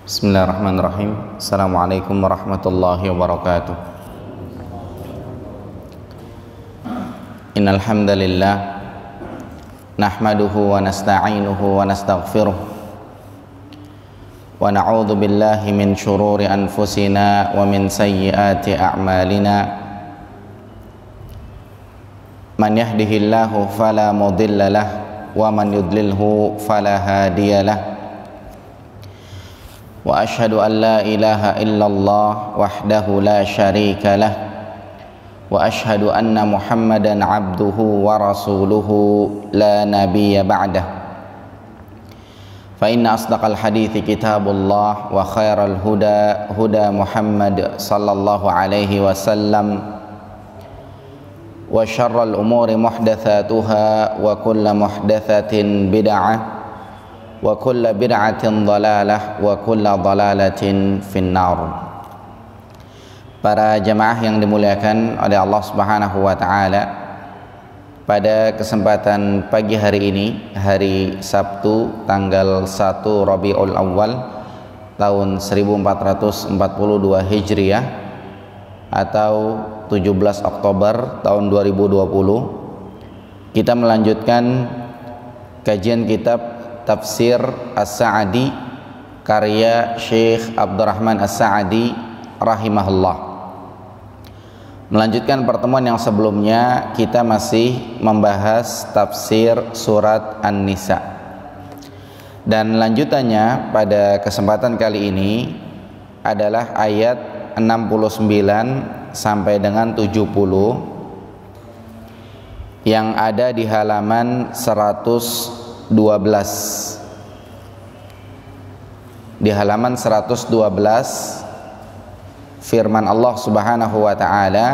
Bismillahirrahmanirrahim. Assalamualaikum warahmatullahi wabarakatuh. Innal hamdalillah nahmaduhu wa nasta'inuhu wa nastaghfiruh wa na'udzu billahi min shururi anfusina wa min sayyiati a'malina. Man yahdihillahu fala mudilla lahu wa man yudlilhu fala hadiyalah. Wa ashhadu an la ilaha illallah wahdahu la syarika lah wa ashhadu anna Muhammadan abduhu wa rasuluhu la nabiyya ba'dah. Fa inna asdaqal hadithi kitabullah wa khairal huda huda Muhammad sallallahu alaihi wasallam wa syarral umuri muhdatsatuha wa kullu muhdatsatin bid'ah wa kullu bid'atin dhalalah wa kullu dhalalatin finnar. Para jemaah yang dimuliakan oleh Allah Subhanahu wa taala, pada kesempatan pagi hari ini, hari Sabtu tanggal 1 Rabiul Awal tahun 1442 Hijriah atau 17 Oktober tahun 2020, kita melanjutkan kajian kitab Tafsir As-Sa'di karya Syekh Abdurrahman As-Sa'di rahimahullah. Melanjutkan pertemuan yang sebelumnya, kita masih membahas tafsir surat An-Nisa. Dan lanjutannya pada kesempatan kali ini adalah ayat 69 sampai dengan 70 yang ada di halaman 112. Di halaman 112 firman Allah Subhanahu wa taala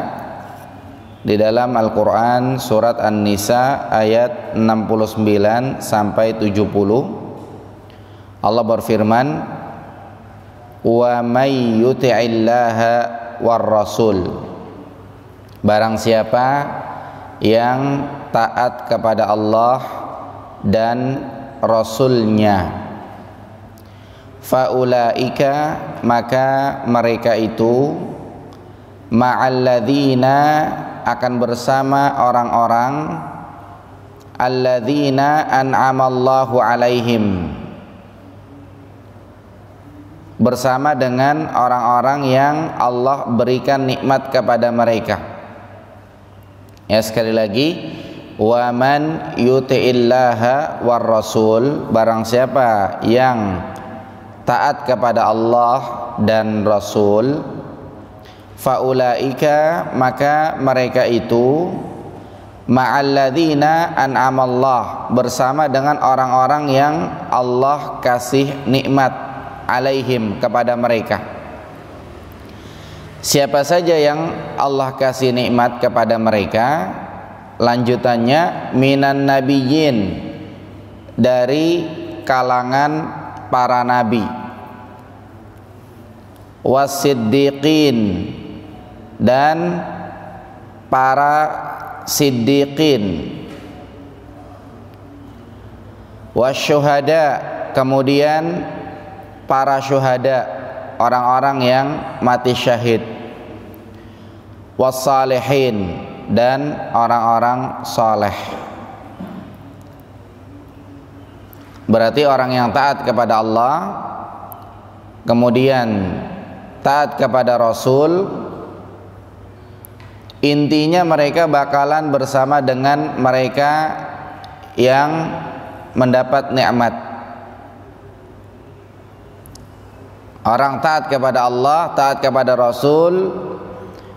di dalam Al-Qur'an surat An-Nisa ayat 69 sampai 70. Allah berfirman, "Wa may yuti'illaha war rasul." Barang siapa yang taat kepada Allah dan Rasulnya, faulaika, maka mereka itu, ma'alladzina, akan bersama orang-orang, alladzina an'amallahu alaihim, bersama dengan orang-orang yang Allah berikan nikmat kepada mereka. Ya, sekali lagi, wa man yuti'illaha war rasul, barang siapa yang taat kepada Allah dan Rasul, faulaika, maka mereka itu, ma'alladzina an'amallah, bersama dengan orang-orang yang Allah kasih nikmat, alaihim, kepada mereka. Siapa saja yang Allah kasih nikmat kepada mereka? Lanjutannya, minan nabiyyin, dari kalangan para nabi, wasiddiqin, dan para siddiqin, wasyuhada, kemudian para syuhada, orang-orang yang mati syahid, wassalihin, dan orang-orang soleh. Berarti orang yang taat kepada Allah, kemudian taat kepada Rasul, intinya mereka bakalan bersama dengan mereka yang mendapat nikmat. Orang taat kepada Allah, taat kepada Rasul,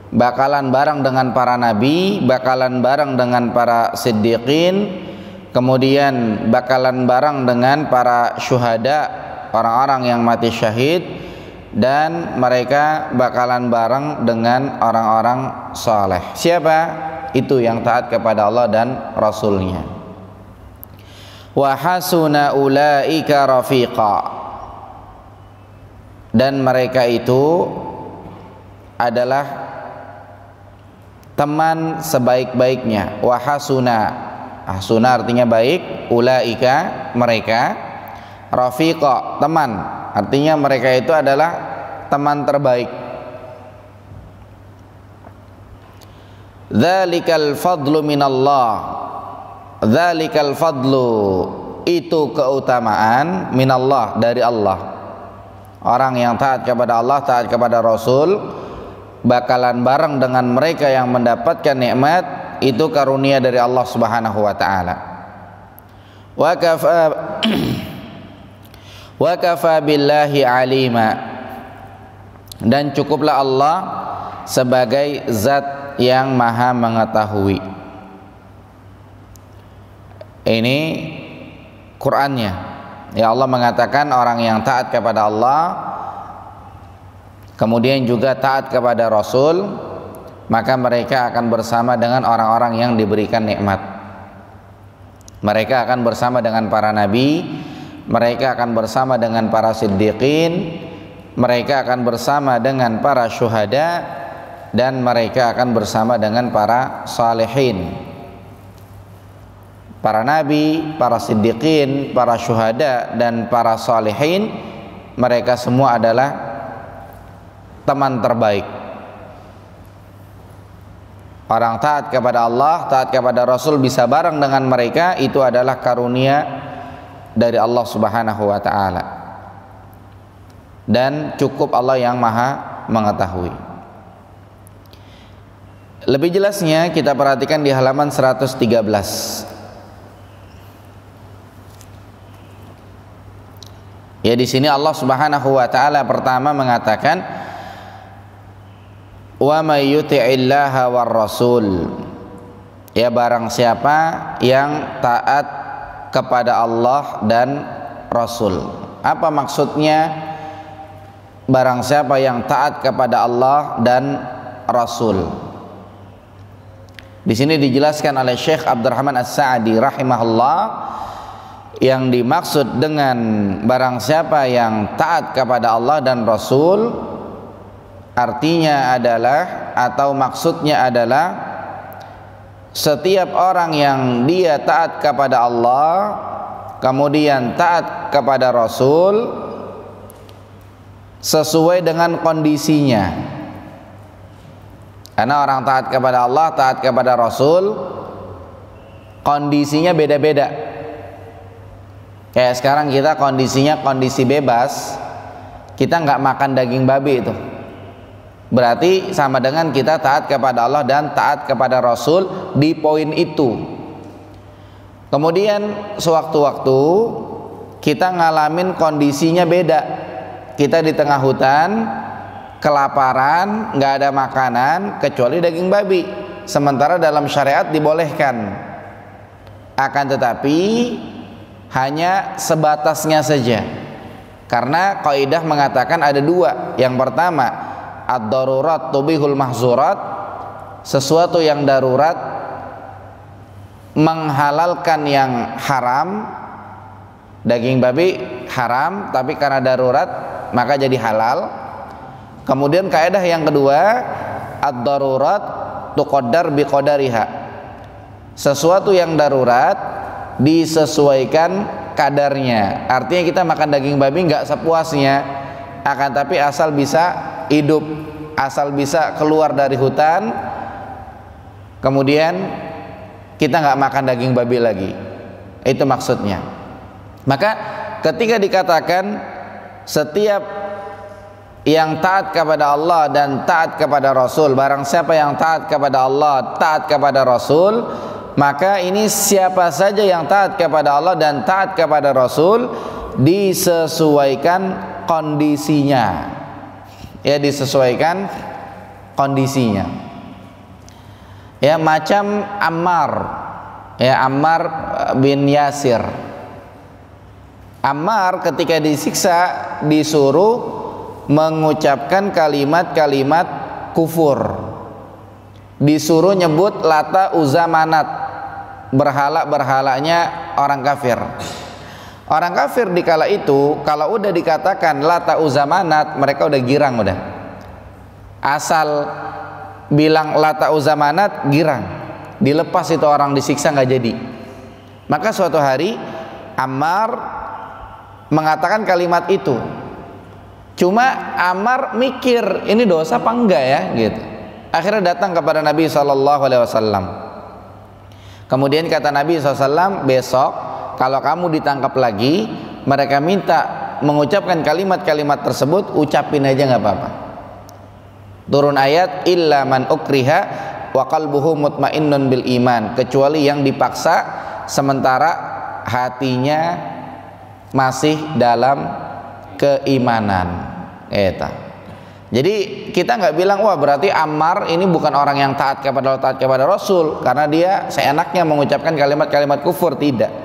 bakalan bareng dengan para nabi, bakalan bareng dengan para siddiqin, kemudian bakalan bareng dengan para syuhada, orang-orang yang mati syahid, dan mereka bakalan bareng dengan orang-orang saleh. Siapa? Itu yang taat kepada Allah dan Rasulnya. Wa hasuna ulaika rafiqa, dan mereka itu adalah teman sebaik-baiknya. Wa hasuna, hasuna artinya baik, ulaika, mereka, rafiqa, teman, Artinya mereka itu adalah teman terbaik. Dzalikal fadlu minallah. Dzalikal fadlu, itu keutamaan, minallah, dari Allah. Orang yang taat kepada Allah, taat kepada Rasul, bakalan bareng dengan mereka yang mendapatkan nikmat, itu karunia dari Allah Subhanahu wa taala. Wa kafa billahi alima, dan cukuplah Allah sebagai zat yang maha mengetahui. Ini Qur'annya. Ya, Allah mengatakan orang yang taat kepada Allah kemudian juga taat kepada Rasul, maka mereka akan bersama dengan orang-orang yang diberikan nikmat. Mereka akan bersama dengan para nabi, mereka akan bersama dengan para siddiqin, mereka akan bersama dengan para syuhada, dan mereka akan bersama dengan para salihin. Para nabi, para siddiqin, para syuhada, dan para salihin, mereka semua adalah teman terbaik. Orang taat kepada Allah, taat kepada Rasul bisa bareng dengan mereka, itu adalah karunia dari Allah Subhanahu wa taala. Dan cukup Allah yang maha mengetahui. Lebih jelasnya kita perhatikan di halaman 113. Ya, di sini Allah Subhanahu wa taala pertama mengatakan, wa may yuti'illaha war rasul. Ya, barang siapa yang taat kepada Allah dan Rasul. Apa maksudnya barang siapa yang taat kepada Allah dan Rasul? Di sini dijelaskan oleh Syekh Abdurrahman As-Sa'di rahimahullah, yang dimaksud dengan barang siapa yang taat kepada Allah dan Rasul, artinya adalah, atau maksudnya adalah, setiap orang yang dia taat kepada Allah kemudian taat kepada Rasul sesuai dengan kondisinya. Karena orang taat kepada Allah, taat kepada Rasul, kondisinya beda-beda. Kayak sekarang kita kondisinya kondisi bebas, kita nggak makan daging babi itu, berarti sama dengan kita taat kepada Allah dan taat kepada Rasul di poin itu. Kemudian sewaktu-waktu kita ngalamin kondisinya beda. Kita di tengah hutan, kelaparan, nggak ada makanan kecuali daging babi. Sementara dalam syariat dibolehkan. Akan tetapi hanya sebatasnya saja. Karena kaidah mengatakan ada dua. Yang pertama, ad-darurat tubihul mahzurat, sesuatu yang darurat menghalalkan yang haram. Daging babi haram, tapi karena darurat maka jadi halal. Kemudian kaidah yang kedua, ad-darurat tuqaddar biqadariha, sesuatu yang darurat disesuaikan kadarnya. Artinya kita makan daging babi nggak sepuasnya, akan tapi asal bisa hidup, asal bisa keluar dari hutan, kemudian kita nggak makan daging babi lagi. Itu maksudnya. Maka ketika dikatakan setiap yang taat kepada Allah dan taat kepada Rasul, barang siapa yang taat kepada Allah, taat kepada Rasul, maka ini siapa saja yang taat kepada Allah dan taat kepada Rasul disesuaikan kondisinya. Ya, disesuaikan kondisinya. Ya, macam Ammar. Ya, Ammar bin Yasir. Ammar ketika disiksa disuruh mengucapkan kalimat-kalimat kufur. Disuruh nyebut Lata, Uzza, Manat, berhala-berhalanya orang kafir. Orang kafir di kala itu kalau udah dikatakan Lata, Uzza, Manat, mereka udah girang udah. Asal bilang Lata, Uzza, Manat, girang. Dilepas itu orang disiksa nggak jadi. Maka suatu hari Ammar mengatakan kalimat itu. Cuma Ammar mikir ini dosa apa enggak ya gitu. Akhirnya datang kepada Nabi SAW. Kemudian kata Nabi SAW, besok kalau kamu ditangkap lagi, mereka minta mengucapkan kalimat-kalimat tersebut, ucapin aja nggak apa-apa. Turun ayat illa man ukriha wa qalbuhu mutmainnun bil iman, kecuali yang dipaksa sementara hatinya masih dalam keimanan. Jadi kita nggak bilang wah berarti Ammar ini bukan orang yang taat kepada Allah, taat kepada Rasul karena dia seenaknya mengucapkan kalimat-kalimat kufur. Tidak.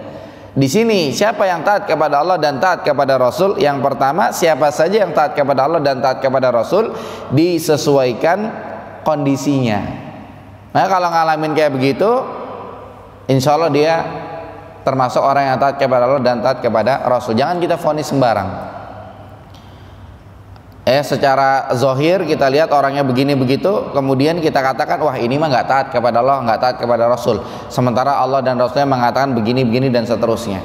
Di sini siapa yang taat kepada Allah dan taat kepada Rasul? Yang pertama, siapa saja yang taat kepada Allah dan taat kepada Rasul disesuaikan kondisinya. Nah kalau ngalamin kayak begitu, insya Allah dia termasuk orang yang taat kepada Allah dan taat kepada Rasul. Jangan kita vonis sembarang. Secara zahir kita lihat orangnya begini begitu, kemudian kita katakan wah ini mah nggak taat kepada Allah, nggak taat kepada Rasul, sementara Allah dan Rasulnya mengatakan begini-begini dan seterusnya.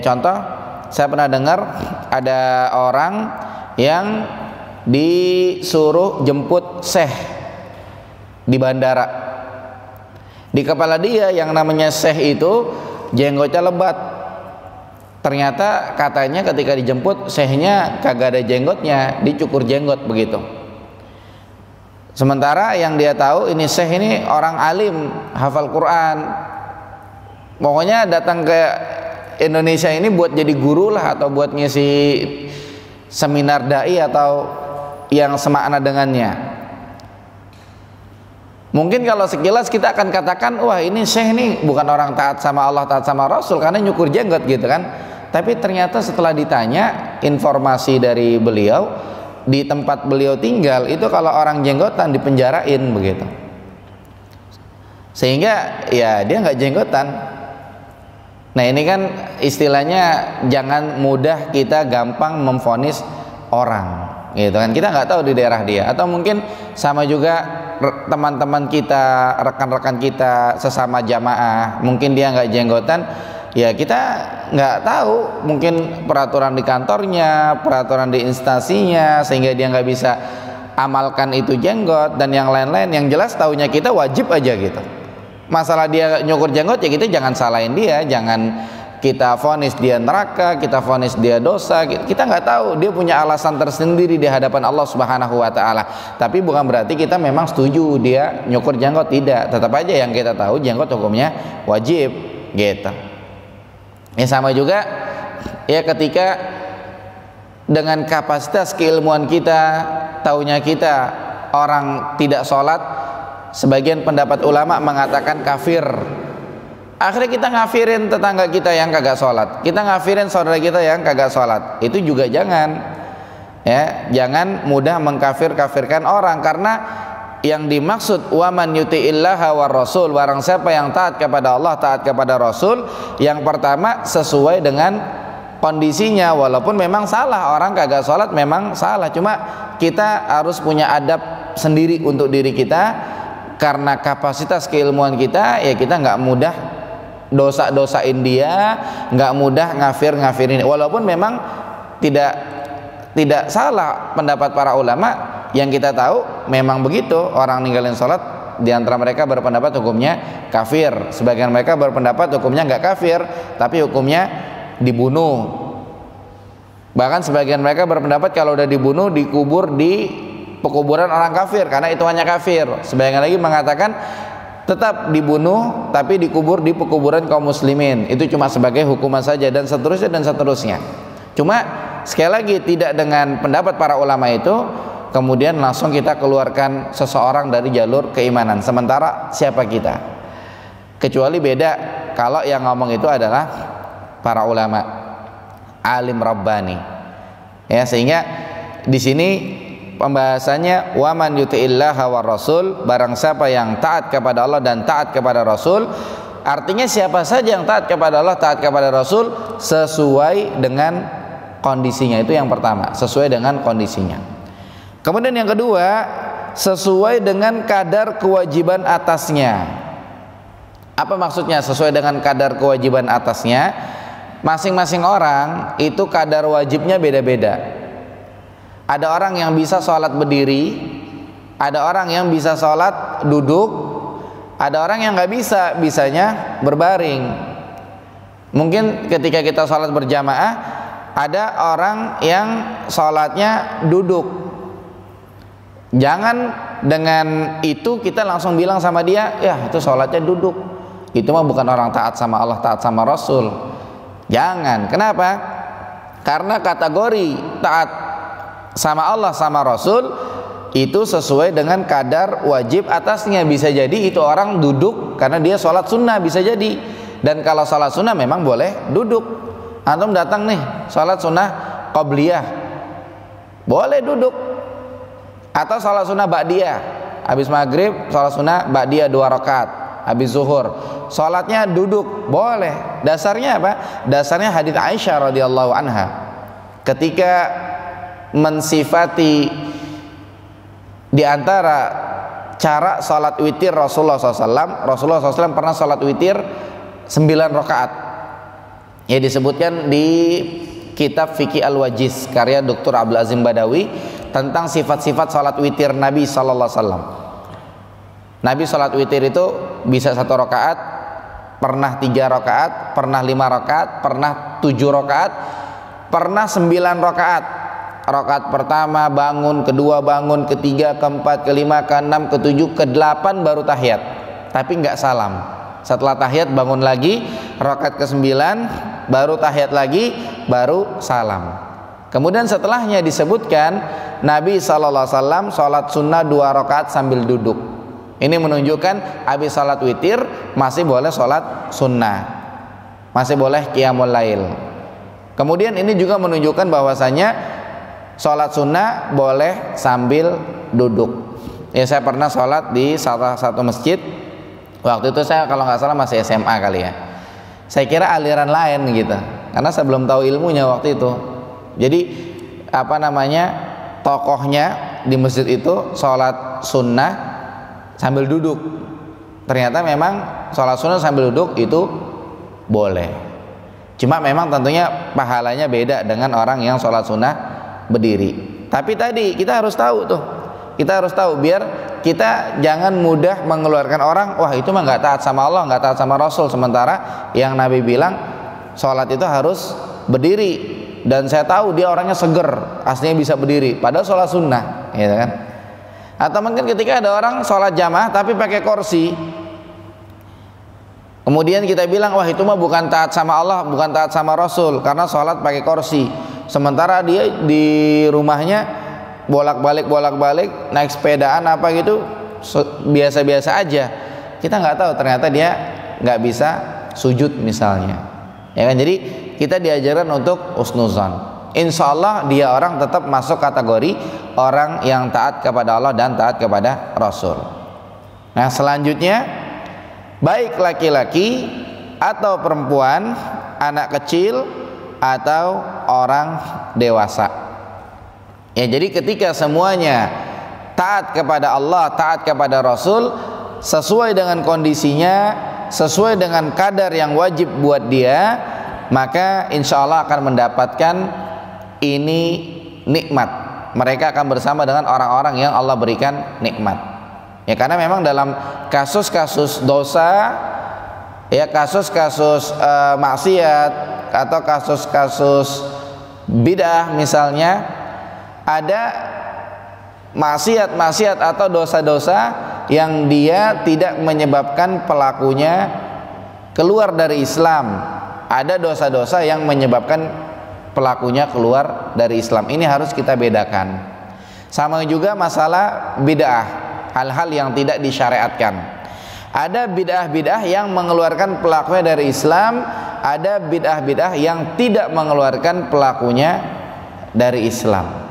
Contoh, saya pernah dengar ada orang yang disuruh jemput syekh di bandara. Di kepala dia yang namanya syekh itu jenggotnya lebat. Ternyata katanya ketika dijemput syekhnya kagak ada jenggotnya, dicukur jenggot begitu. Sementara yang dia tahu ini syekh ini orang alim, hafal Quran. Pokoknya datang ke Indonesia ini buat jadi guru lah, atau buat ngisi seminar dai atau yang semakna dengannya. Mungkin kalau sekilas kita akan katakan wah ini syekh ini bukan orang taat sama Allah, taat sama Rasul karena nyukur jenggot gitu kan. Tapi ternyata setelah ditanya informasi dari beliau, di tempat beliau tinggal itu kalau orang jenggotan dipenjarain begitu. Sehingga ya dia nggak jenggotan. Nah ini kan istilahnya jangan mudah kita gampang memvonis orang gitu kan. Kita nggak tahu di daerah dia, atau mungkin sama juga teman-teman kita, rekan-rekan kita sesama jamaah, mungkin dia nggak jenggotan. Ya kita nggak tahu, mungkin peraturan di kantornya, peraturan di instansinya, sehingga dia nggak bisa amalkan itu jenggot dan yang lain-lain. Yang jelas taunya kita wajib aja gitu. Masalah dia nyukur jenggot ya kita jangan salahin dia, jangan kita vonis dia neraka, kita vonis dia dosa. Kita nggak tahu, dia punya alasan tersendiri di hadapan Allah Subhanahu Wa Taala. Tapi bukan berarti kita memang setuju dia nyukur jenggot, tidak. Tetap aja yang kita tahu jenggot hukumnya wajib gitu. Ya sama juga ya ketika dengan kapasitas keilmuan kita, taunya kita orang tidak sholat, sebagian pendapat ulama mengatakan kafir. Akhirnya kita ngafirin tetangga kita yang kagak sholat, kita ngafirin saudara kita yang kagak sholat. Itu juga jangan, ya jangan mudah mengkafir-kafirkan orang, karena yang dimaksud waman yuti'illaha war rasul, barang siapa yang taat kepada Allah, taat kepada Rasul, yang pertama sesuai dengan kondisinya. Walaupun memang salah, orang kagak sholat memang salah, cuma kita harus punya adab sendiri untuk diri kita, karena kapasitas keilmuan kita ya kita nggak mudah dosa-dosain dia, nggak mudah ngafir-ngafirin. Walaupun memang tidak salah pendapat para ulama. Yang kita tahu memang begitu, orang ninggalin sholat di antara mereka berpendapat hukumnya kafir, sebagian mereka berpendapat hukumnya nggak kafir tapi hukumnya dibunuh. Bahkan sebagian mereka berpendapat kalau udah dibunuh dikubur di pekuburan orang kafir karena itu hanya kafir. Sebagian lagi mengatakan tetap dibunuh tapi dikubur di pekuburan kaum muslimin, itu cuma sebagai hukuman saja, dan seterusnya dan seterusnya. Cuma sekali lagi tidak dengan pendapat para ulama itu kemudian langsung kita keluarkan seseorang dari jalur keimanan, sementara siapa kita. Kecuali beda kalau yang ngomong itu adalah para ulama, alim rabbani. Ya, sehingga di sini pembahasannya waman yuti'illaha war rasul, barang siapa yang taat kepada Allah dan taat kepada Rasul. Artinya siapa saja yang taat kepada Allah, taat kepada Rasul sesuai dengan kondisinya. Itu yang pertama, sesuai dengan kondisinya. Kemudian yang kedua, sesuai dengan kadar kewajiban atasnya. Apa maksudnya sesuai dengan kadar kewajiban atasnya? Masing-masing orang itu kadar wajibnya beda-beda. Ada orang yang bisa sholat berdiri, ada orang yang bisa sholat duduk, ada orang yang nggak bisa, bisanya berbaring. Mungkin ketika kita sholat berjamaah, ada orang yang sholatnya duduk. Jangan dengan itu kita langsung bilang sama dia, ya itu sholatnya duduk, itu mah bukan orang taat sama Allah, taat sama Rasul. Jangan. Kenapa? Karena kategori taat sama Allah sama Rasul itu sesuai dengan kadar wajib atasnya. Bisa jadi itu orang duduk karena dia sholat sunnah, bisa jadi. Dan kalau sholat sunnah memang boleh duduk. Antum datang nih sholat sunnah qobliyah, boleh duduk. Atau sholat sunnah ba'diyah, habis maghrib sholat sunnah ba'diyah 2 rakaat, habis zuhur sholatnya duduk, boleh. Dasarnya apa? Dasarnya hadits Aisyah radhiyallahu anha ketika mensifati di antara cara sholat witir Rasulullah SAW. Rasulullah SAW pernah sholat witir 9 rakaat. Ya, disebutkan di kitab Fiqih Al-Wajiz karya Dr. Abdul Azim Badawi tentang sifat-sifat sholat witir Nabi SAW. Nabi sholat witir itu bisa 1 rakaat, pernah 3 rakaat, pernah 5 rakaat, pernah 7 rakaat, pernah 9 rakaat. Rakaat pertama bangun, kedua bangun, ketiga, keempat, kelima, keenam, ketujuh, kedelapan baru tahiyat, tapi nggak salam. Setelah tahiyat bangun lagi, rakaat ke-9 baru tahiyat lagi, baru salam. Kemudian setelahnya disebutkan Nabi SAW sholat sunnah 2 rakaat sambil duduk. Ini menunjukkan habis sholat witir masih boleh sholat sunnah, masih boleh qiyamul lail. Kemudian ini juga menunjukkan bahwasanya sholat sunnah boleh sambil duduk. Ya, saya pernah sholat di salah satu masjid. Waktu itu saya kalau nggak salah masih SMA kali ya. Saya kira aliran lain gitu, karena saya belum tahu ilmunya waktu itu. Jadi tokohnya di masjid itu sholat sunnah sambil duduk. Ternyata memang sholat sunnah sambil duduk itu boleh. Cuma memang tentunya pahalanya beda dengan orang yang sholat sunnah berdiri. Tapi tadi kita harus tahu tuh, kita harus tahu biar kita jangan mudah mengeluarkan orang, wah itu mah nggak taat sama Allah, nggak taat sama Rasul. Sementara yang Nabi bilang sholat itu harus berdiri, dan saya tahu dia orangnya seger, aslinya bisa berdiri, padahal sholat sunnah, gitu kan? Atau mungkin ketika ada orang sholat jamaah tapi pakai kursi, kemudian kita bilang wah itu mah bukan taat sama Allah, bukan taat sama Rasul karena sholat pakai kursi. Sementara dia di rumahnya bolak-balik naik sepedaan apa gitu biasa-biasa aja. Kita nggak tahu ternyata dia nggak bisa sujud misalnya, ya kan? Jadi kita diajarkan untuk husnuzan. Insya Allah dia orang tetap masuk kategori orang yang taat kepada Allah dan taat kepada Rasul. Nah selanjutnya, baik laki-laki atau perempuan, anak kecil atau orang dewasa. Ya, jadi ketika semuanya taat kepada Allah, taat kepada Rasul, sesuai dengan kondisinya, sesuai dengan kadar yang wajib buat dia, maka insya Allah akan mendapatkan ini nikmat. Mereka akan bersama dengan orang-orang yang Allah berikan nikmat. Ya, karena memang dalam kasus-kasus dosa, ya kasus-kasus maksiat atau kasus-kasus bid'ah misalnya, ada maksiat-maksiat atau dosa-dosa yang dia tidak menyebabkan pelakunya keluar dari Islam. Ada dosa-dosa yang menyebabkan pelakunya keluar dari Islam. Ini harus kita bedakan. Sama juga masalah bid'ah, hal-hal yang tidak disyariatkan. Ada bid'ah-bid'ah yang mengeluarkan pelakunya dari Islam, ada bid'ah-bid'ah yang tidak mengeluarkan pelakunya dari Islam.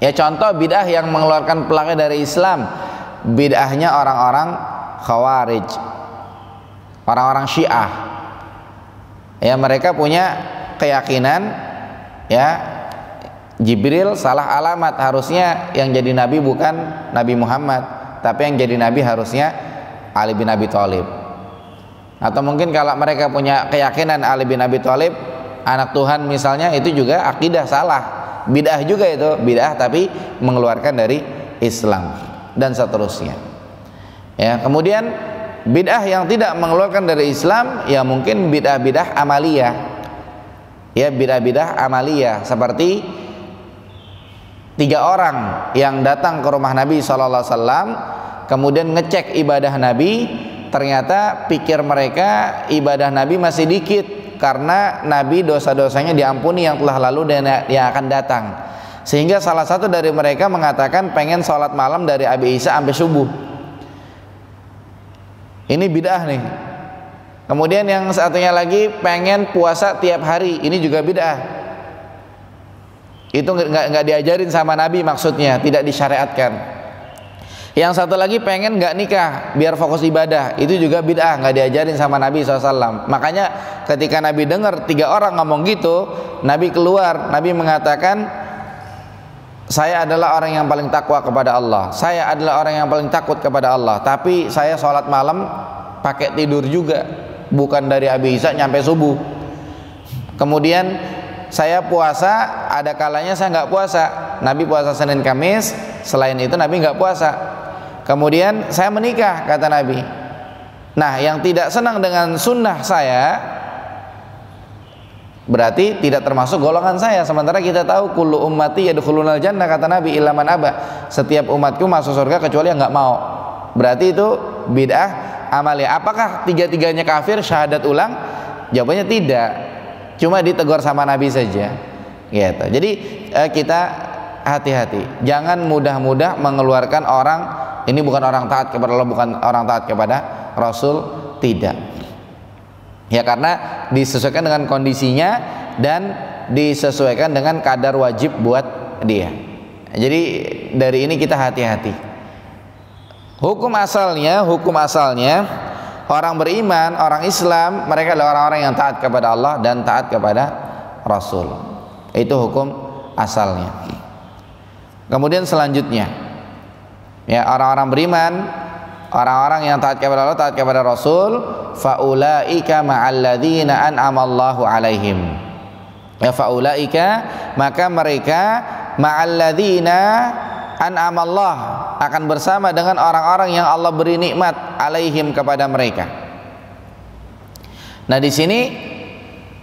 Ya, contoh bid'ah yang mengeluarkan pelakunya dari Islam, bid'ahnya orang-orang Khawarij, orang-orang Syiah. Ya, mereka punya keyakinan ya Jibril salah alamat, harusnya yang jadi nabi bukan Nabi Muhammad, tapi yang jadi nabi harusnya Ali bin Abi Thalib. Atau mungkin kalau mereka punya keyakinan Ali bin Abi Thalib anak Tuhan misalnya, itu juga akidah salah. bid'ah juga itu, bid'ah tapi mengeluarkan dari Islam dan seterusnya. Ya, kemudian bid'ah yang tidak mengeluarkan dari Islam ya mungkin bid'ah-bid'ah amaliyah. Ya, bid'ah-bid'ah amaliyah seperti 3 orang yang datang ke rumah Nabi SAW, kemudian ngecek ibadah Nabi, ternyata pikir mereka ibadah Nabi masih dikit karena Nabi dosa-dosanya diampuni yang telah lalu dan yang akan datang. Sehingga salah satu dari mereka mengatakan pengen sholat malam dari Abi Isa sampai subuh. Ini bid'ah nih. Kemudian yang satunya lagi pengen puasa tiap hari, ini juga bid'ah. Itu nggak diajarin sama Nabi, maksudnya tidak disyariatkan. Yang satu lagi pengen nggak nikah biar fokus ibadah, itu juga bid'ah, nggak diajarin sama Nabi SAW. Makanya ketika Nabi dengar 3 orang ngomong gitu, Nabi keluar, Nabi mengatakan, saya adalah orang yang paling takwa kepada Allah, saya adalah orang yang paling takut kepada Allah, tapi saya sholat malam pakai tidur juga, bukan dari Abi Isa nyampe subuh. Kemudian saya puasa, ada kalanya saya nggak puasa. Nabi puasa Senin Kamis, selain itu Nabi nggak puasa. Kemudian saya menikah, kata Nabi. Nah, yang tidak senang dengan sunnah saya berarti tidak termasuk golongan saya. Sementara kita tahu kullu ummati yadkhulunal jannah, kata Nabi, illa man aba. Setiap umatku masuk surga kecuali yang nggak mau. Berarti itu bid'ah amaliyah. Apakah 3-tiganya kafir syahadat ulang? Jawabannya tidak. Cuma ditegur sama Nabi saja, gitu. Jadi kita hati-hati, jangan mudah-mudah mengeluarkan orang ini bukan orang taat kepada Allah, bukan orang taat kepada Rasul, tidak. Ya, karena disesuaikan dengan kondisinya dan disesuaikan dengan kadar wajib buat dia. Jadi dari ini kita hati-hati. Hukum asalnya orang beriman, orang Islam, mereka adalah orang-orang yang taat kepada Allah dan taat kepada Rasul. Itu hukum asalnya. Kemudian selanjutnya, ya, orang-orang beriman, orang-orang yang taat kepada Allah, taat kepada Rasul, faulaika ma'alladzina an'amallahu alaihim. Ya, faulaika, maka mereka ma'alladzina an'amallah, akan bersama dengan orang-orang yang Allah beri nikmat alaihim kepada mereka. Nah, di sini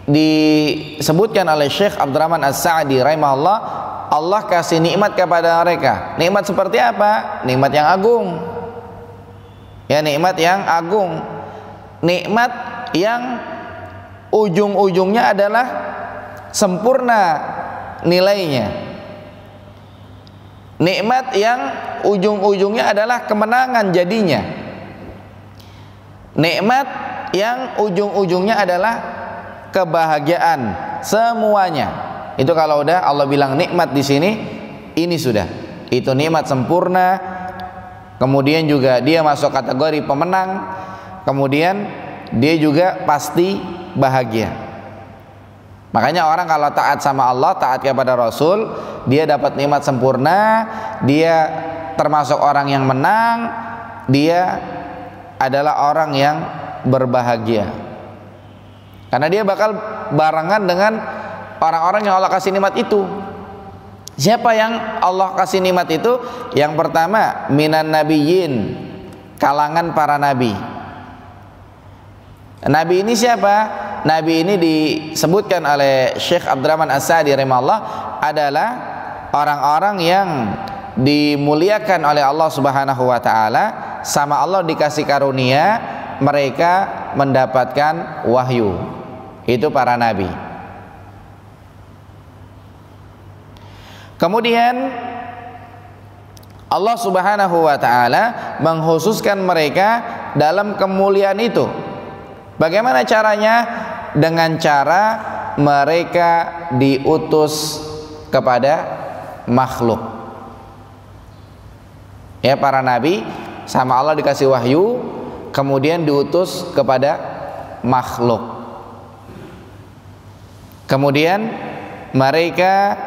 disebutkan oleh Syekh Abdurrahman As-Sa'di rahimahullah, Allah kasih nikmat kepada mereka. Nikmat seperti apa? Nikmat yang agung. Ya, nikmat yang agung. Nikmat yang ujung-ujungnya adalah sempurna nilainya. Nikmat yang ujung-ujungnya adalah kemenangan jadinya. Nikmat yang ujung-ujungnya adalah kebahagiaan semuanya. Itu kalau udah Allah bilang nikmat di sini, ini sudah. Itu nikmat sempurna. Kemudian juga dia masuk kategori pemenang. Kemudian dia juga pasti bahagia. Makanya orang kalau taat sama Allah, taat kepada Rasul, dia dapat nikmat sempurna, dia termasuk orang yang menang, dia adalah orang yang berbahagia. Karena dia bakal barengan dengan orang-orang yang Allah kasih nikmat itu. Siapa yang Allah kasih nikmat itu? Yang pertama, minan nabiyyin, kalangan para nabi. Nabi ini siapa? Nabi ini disebutkan oleh Syekh Abdurrahman As-Sa'di rahimahullah adalah orang-orang yang dimuliakan oleh Allah Subhanahu wa taala, sama Allah dikasih karunia mereka mendapatkan wahyu. Itu para nabi. Kemudian Allah Subhanahu wa taala mengkhususkan mereka dalam kemuliaan itu. Bagaimana caranya? Dengan cara mereka diutus kepada makhluk. Ya, para nabi sama Allah dikasih wahyu, kemudian diutus kepada makhluk. Kemudian mereka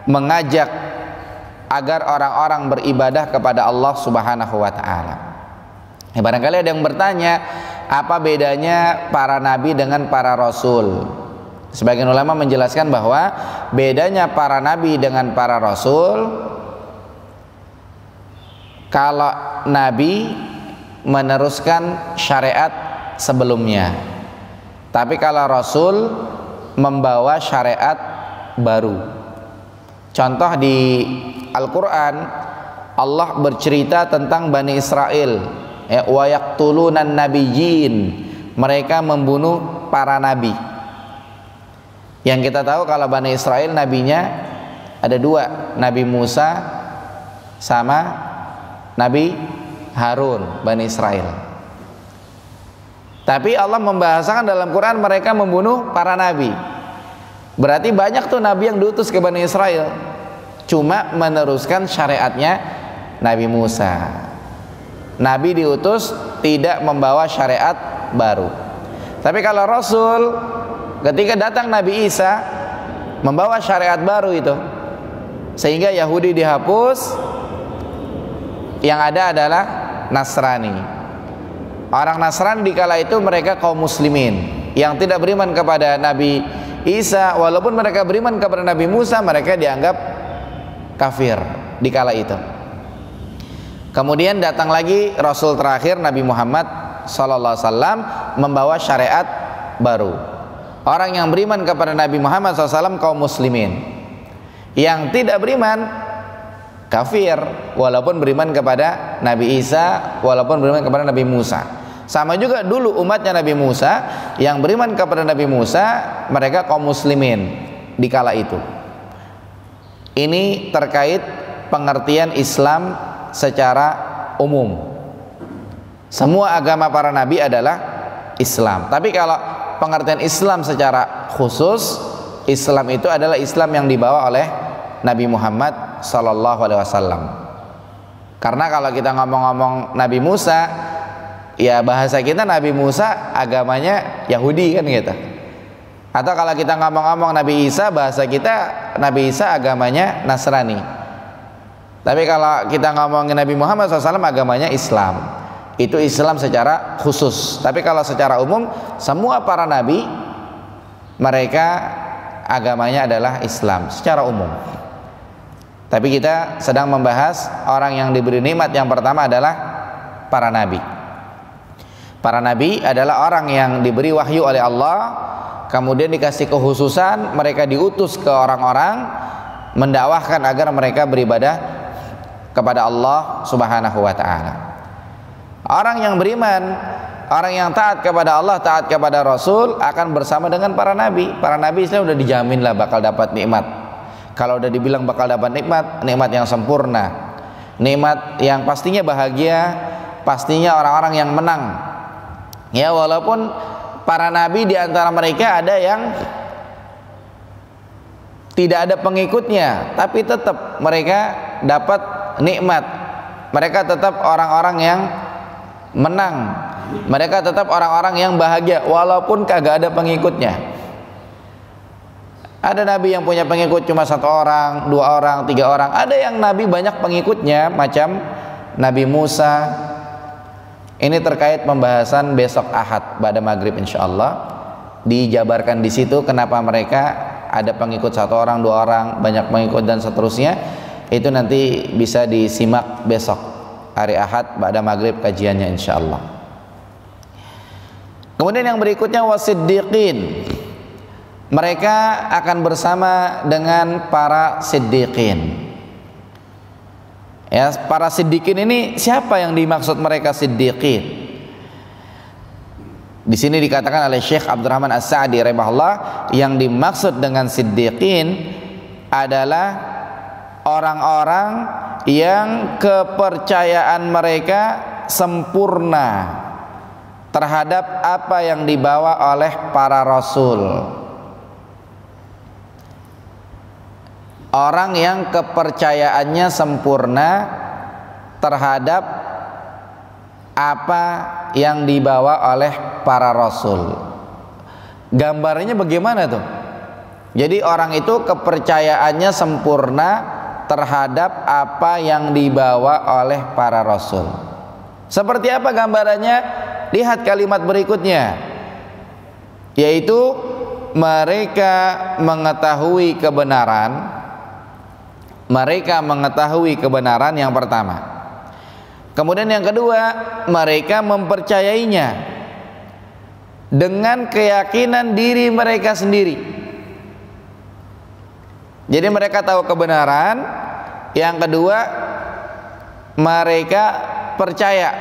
mengajak agar orang-orang beribadah kepada Allah Subhanahu wa taala. Ya, barangkali ada yang bertanya, apa bedanya para nabi dengan para rasul? Sebagian ulama menjelaskan bahwa bedanya para nabi dengan para rasul, kalau nabi meneruskan syariat sebelumnya, tapi kalau rasul membawa syariat baru. Contoh di Al-Quran, Allah bercerita tentang Bani Israel, wa yaqtulunan nabiyyin, mereka membunuh para nabi. Yang kita tahu kalau Bani Israel nabinya ada dua, Nabi Musa sama Nabi Harun, Bani Israel. Tapi Allah membahasakan dalam Quran mereka membunuh para nabi. Berarti banyak tuh nabi yang diutus ke Bani Israel, cuma meneruskan syariatnya Nabi Musa. Nabi diutus tidak membawa syariat baru. Tapi kalau Rasul, ketika datang Nabi Isa, membawa syariat baru itu, sehingga Yahudi dihapus, yang ada adalah Nasrani. Orang Nasrani di kala itu mereka kaum muslimin yang tidak beriman kepada Nabi Isa, walaupun mereka beriman kepada Nabi Musa, mereka dianggap kafir di kala itu. Kemudian datang lagi Rasul terakhir Nabi Muhammad SAW membawa syariat baru. Orang yang beriman kepada Nabi Muhammad SAW kaum muslimin, yang tidak beriman kafir walaupun beriman kepada Nabi Isa, walaupun beriman kepada Nabi Musa. Sama juga dulu umatnya Nabi Musa, yang beriman kepada Nabi Musa mereka kaum muslimin di kala itu. Ini terkait pengertian Islam secara umum. Semua agama para nabi adalah Islam. Tapi kalau pengertian Islam secara khusus, Islam itu adalah Islam yang dibawa oleh Nabi Muhammad SAW. Karena kalau kita ngomong-ngomong Nabi Musa, ya bahasa kita Nabi Musa agamanya Yahudi kan gitu. Atau kalau kita ngomong-ngomong Nabi Isa, bahasa kita Nabi Isa agamanya Nasrani. Tapi kalau kita ngomongin Nabi Muhammad SAW agamanya Islam. Itu Islam secara khusus. Tapi kalau secara umum, semua para nabi mereka agamanya adalah Islam secara umum. Tapi kita sedang membahas orang yang diberi nikmat yang pertama adalah para nabi. Para nabi adalah orang yang diberi wahyu oleh Allah, kemudian dikasih kekhususan, mereka diutus ke orang-orang mendakwahkan agar mereka beribadah kepada Allah Subhanahu wa ta'ala. Orang yang beriman, orang yang taat kepada Allah, taat kepada Rasul akan bersama dengan para nabi. Para nabi sudah dijamin lah bakal dapat nikmat. Kalau udah dibilang bakal dapat nikmat, nikmat yang sempurna, nikmat yang pastinya bahagia, pastinya orang-orang yang menang. Ya, walaupun para nabi di antara mereka ada yang tidak ada pengikutnya, tapi tetap mereka dapat nikmat. Mereka tetap orang-orang yang menang. Mereka tetap orang-orang yang bahagia walaupun kagak ada pengikutnya. Ada nabi yang punya pengikut cuma 1 orang, 2 orang, 3 orang. Ada yang nabi banyak pengikutnya macam Nabi Musa. Ini terkait pembahasan besok Ahad pada maghrib insyaallah. Dijabarkan di situ kenapa mereka ada pengikut 1 orang, 2 orang, banyak pengikut dan seterusnya. Itu nanti bisa disimak besok hari Ahad pada maghrib kajiannya insyaallah. Kemudian yang berikutnya wasiddiqin. Mereka akan bersama dengan para siddiqin. Ya, para siddiqin ini siapa yang dimaksud mereka siddiqin? Di sini dikatakan oleh Syekh Abdurrahman As-Sa'di rahimahullah, yang dimaksud dengan siddiqin adalah orang-orang yang kepercayaan mereka sempurna terhadap apa yang dibawa oleh para rasul. Orang yang kepercayaannya sempurna terhadap apa yang dibawa oleh para rasul. Gambarnya bagaimana tuh? Jadi orang itu kepercayaannya sempurna terhadap apa yang dibawa oleh para rasul. Seperti apa gambarannya? Lihat kalimat berikutnya, yaitu mereka mengetahui kebenaran yang pertama. Kemudian yang kedua, mereka mempercayainya dengan keyakinan diri mereka sendiri. Jadi mereka tahu kebenaran. Yang kedua, mereka percaya.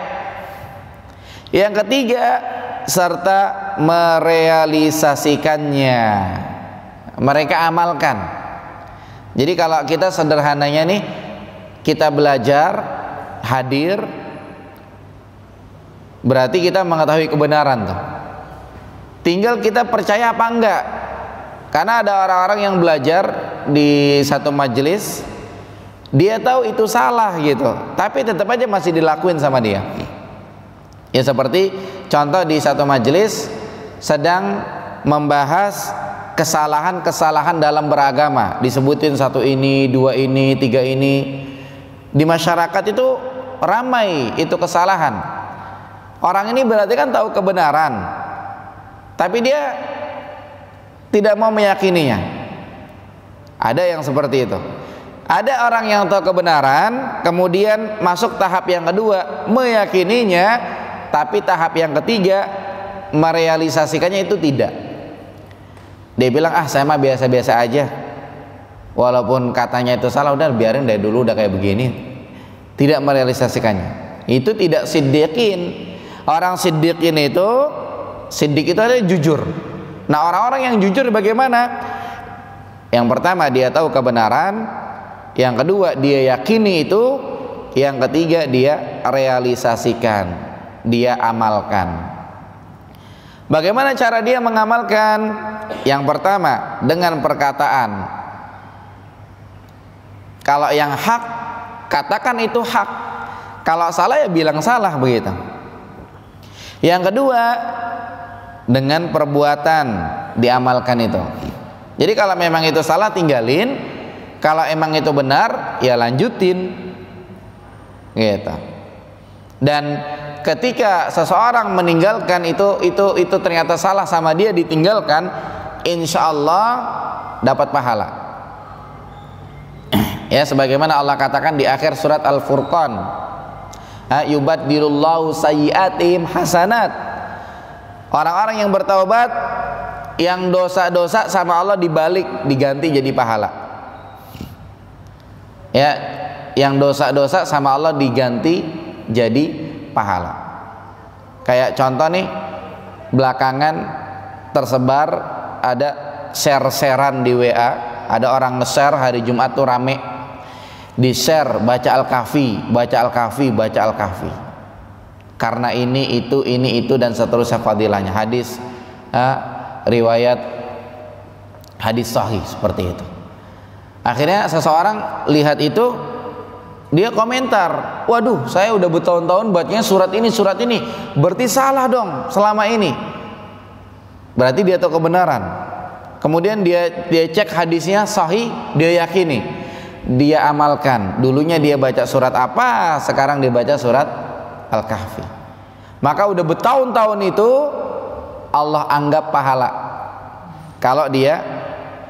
Yang ketiga, serta merealisasikannya, mereka amalkan. Jadi kalau kita sederhananya nih, kita belajar, hadir, berarti kita mengetahui kebenaran tuh. Tinggal kita percaya apa enggak. Karena ada orang-orang yang belajar di satu majelis, dia tahu itu salah gitu, tapi tetap aja masih dilakuin sama dia. Ya seperti contoh di satu majelis sedang membahas kesalahan-kesalahan dalam beragama, disebutin satu ini, dua ini, tiga ini. Di masyarakat itu ramai itu kesalahan. Orang ini berarti kan tahu kebenaran, tapi dia tidak mau meyakininya. Ada yang seperti itu. Ada orang yang tahu kebenaran, kemudian masuk tahap yang kedua, meyakininya, tapi tahap yang ketiga, merealisasikannya itu tidak. Dia bilang, saya mah biasa-biasa aja, walaupun katanya itu salah, udah biarin dari dulu udah kayak begini. Tidak merealisasikannya. Itu tidak siddiqin. Orang siddiqin itu, siddiq itu adalah jujur. Nah, orang-orang yang jujur bagaimana? Yang pertama, dia tahu kebenaran. Yang kedua, dia yakini itu. Yang ketiga, dia realisasikan, dia amalkan. Bagaimana cara dia mengamalkan? Yang pertama, dengan perkataan. Kalau yang hak, katakan itu hak. Kalau salah ya bilang salah, begitu. Yang kedua, dengan perbuatan diamalkan itu. Jadi kalau memang itu salah, tinggalin. Kalau emang itu benar, ya lanjutin, gitu. Dan ketika seseorang meninggalkan itu ternyata salah sama dia, ditinggalkan, insya Allah dapat pahala. Ya, sebagaimana Allah katakan di akhir surat Al-Furqan, yubaddilullahu sayyi'atihim hasanat. Orang-orang yang bertaubat, yang dosa-dosa sama Allah dibalik, diganti jadi pahala. Ya, yang dosa-dosa sama Allah diganti jadi pahala. Kayak contoh nih, belakangan tersebar ada share-sharean di WA, ada orang nge-share hari Jumat tuh rame, di-share baca Al-Kahfi, baca Al-Kahfi, baca Al-Kahfi. Karena ini itu dan seterusnya fadilahnya. Hadis riwayat hadis sahih seperti itu. Akhirnya seseorang lihat itu, dia komentar, waduh, saya udah bertahun-tahun bacanya surat ini, berarti salah dong selama ini. Berarti dia tahu kebenaran. Kemudian dia cek hadisnya sahih, dia yakini, dia amalkan. Dulunya dia baca surat apa, sekarang dia baca surat Al-Kahfi. Maka udah bertahun-tahun itu Allah anggap pahala kalau dia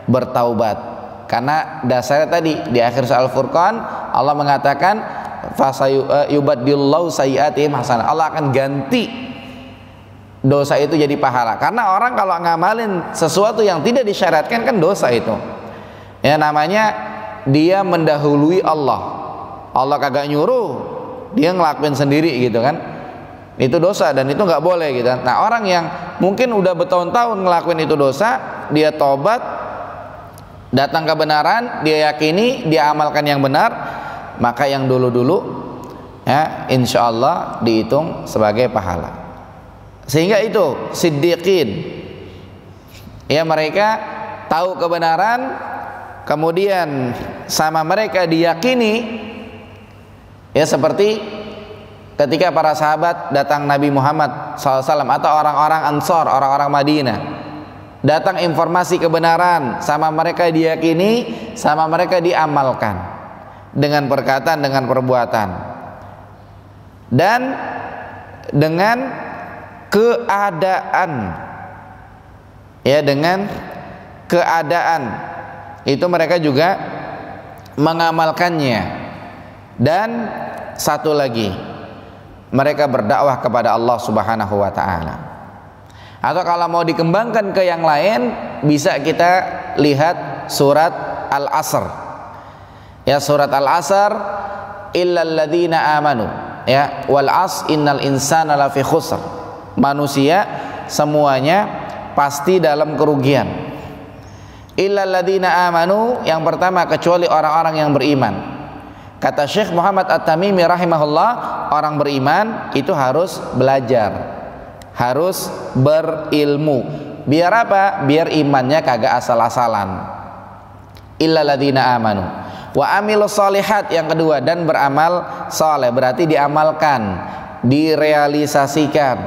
bertaubat. Karena dasarnya tadi di akhir surat Al-Furqan Allah mengatakan yubaddilullahu sayyi'atihim hasanah. Allah akan ganti dosa itu jadi pahala. Karena orang kalau ngamalin sesuatu yang tidak disyaratkan kan dosa itu. Ya, namanya dia mendahului Allah. Allah kagak nyuruh, dia ngelakuin sendiri gitu kan. Itu dosa dan itu nggak boleh gitu. Nah, orang yang mungkin udah bertahun-tahun ngelakuin itu dosa, dia tobat, datang kebenaran, dia yakini, dia amalkan yang benar, maka yang dulu-dulu ya insya Allah dihitung sebagai pahala. Sehingga itu siddiqin, ya, mereka tahu kebenaran, kemudian sama mereka diyakini. Ya, seperti ketika para sahabat datang Nabi Muhammad SAW atau orang-orang Ansor, orang-orang Madinah, datang informasi kebenaran, sama mereka diyakini, sama mereka diamalkan dengan perkataan, dengan perbuatan, dan dengan keadaan. ya, dengan keadaan itu mereka juga mengamalkannya. Dan satu lagi, mereka berdakwah kepada Allah Subhanahu wa taala. Atau kalau mau dikembangkan ke yang lain, bisa kita lihat surat Al-Asr. Ya, surat Al-Asr, illal ladzina amanu, ya, wal 'asr innal insana lafi khusr. Manusia semuanya pasti dalam kerugian. Illal ladzina amanu, yang pertama kecuali orang-orang yang beriman. Kata Syekh Muhammad At-Tamimi rahimahullah, orang beriman itu harus belajar, harus berilmu. Biar apa? Biar imannya kagak asal-asalan. Illal ladzina amanu wa amilus sholihat, yang kedua, dan beramal saleh, berarti diamalkan, direalisasikan.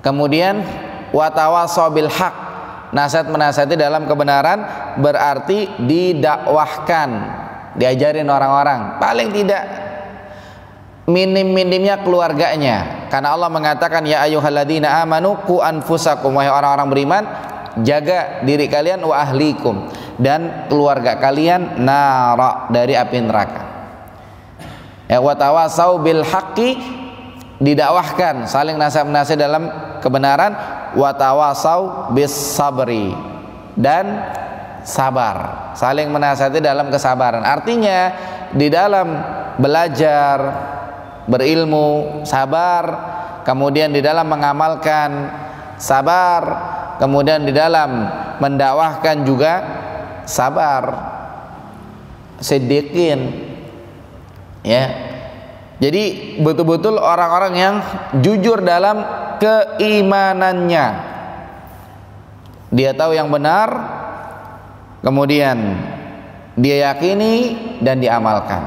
Kemudian watawasaw bil haq, nasihat menasihati dalam kebenaran, berarti didakwahkan, diajarin orang-orang, paling tidak minim-minimnya keluarganya. Karena Allah mengatakan, ya ayyuhalladzina amanu qu anfusakum, wahai orang-orang beriman, jaga diri kalian, wa ahlikum, dan keluarga kalian, nara, dari api neraka. Ya, wa tawasau bil haqqi, didakwahkan, saling nasihat-nasihat dalam kebenaran, wa tawasau bis sabri, dan sabar, saling menasihati dalam kesabaran. Artinya di dalam belajar, berilmu, sabar, kemudian di dalam mengamalkan, sabar, kemudian di dalam mendakwahkan juga sabar. Siddiqin, ya. Jadi betul-betul orang-orang yang jujur dalam keimanannya. Dia tahu yang benar, kemudian dia yakini dan diamalkan.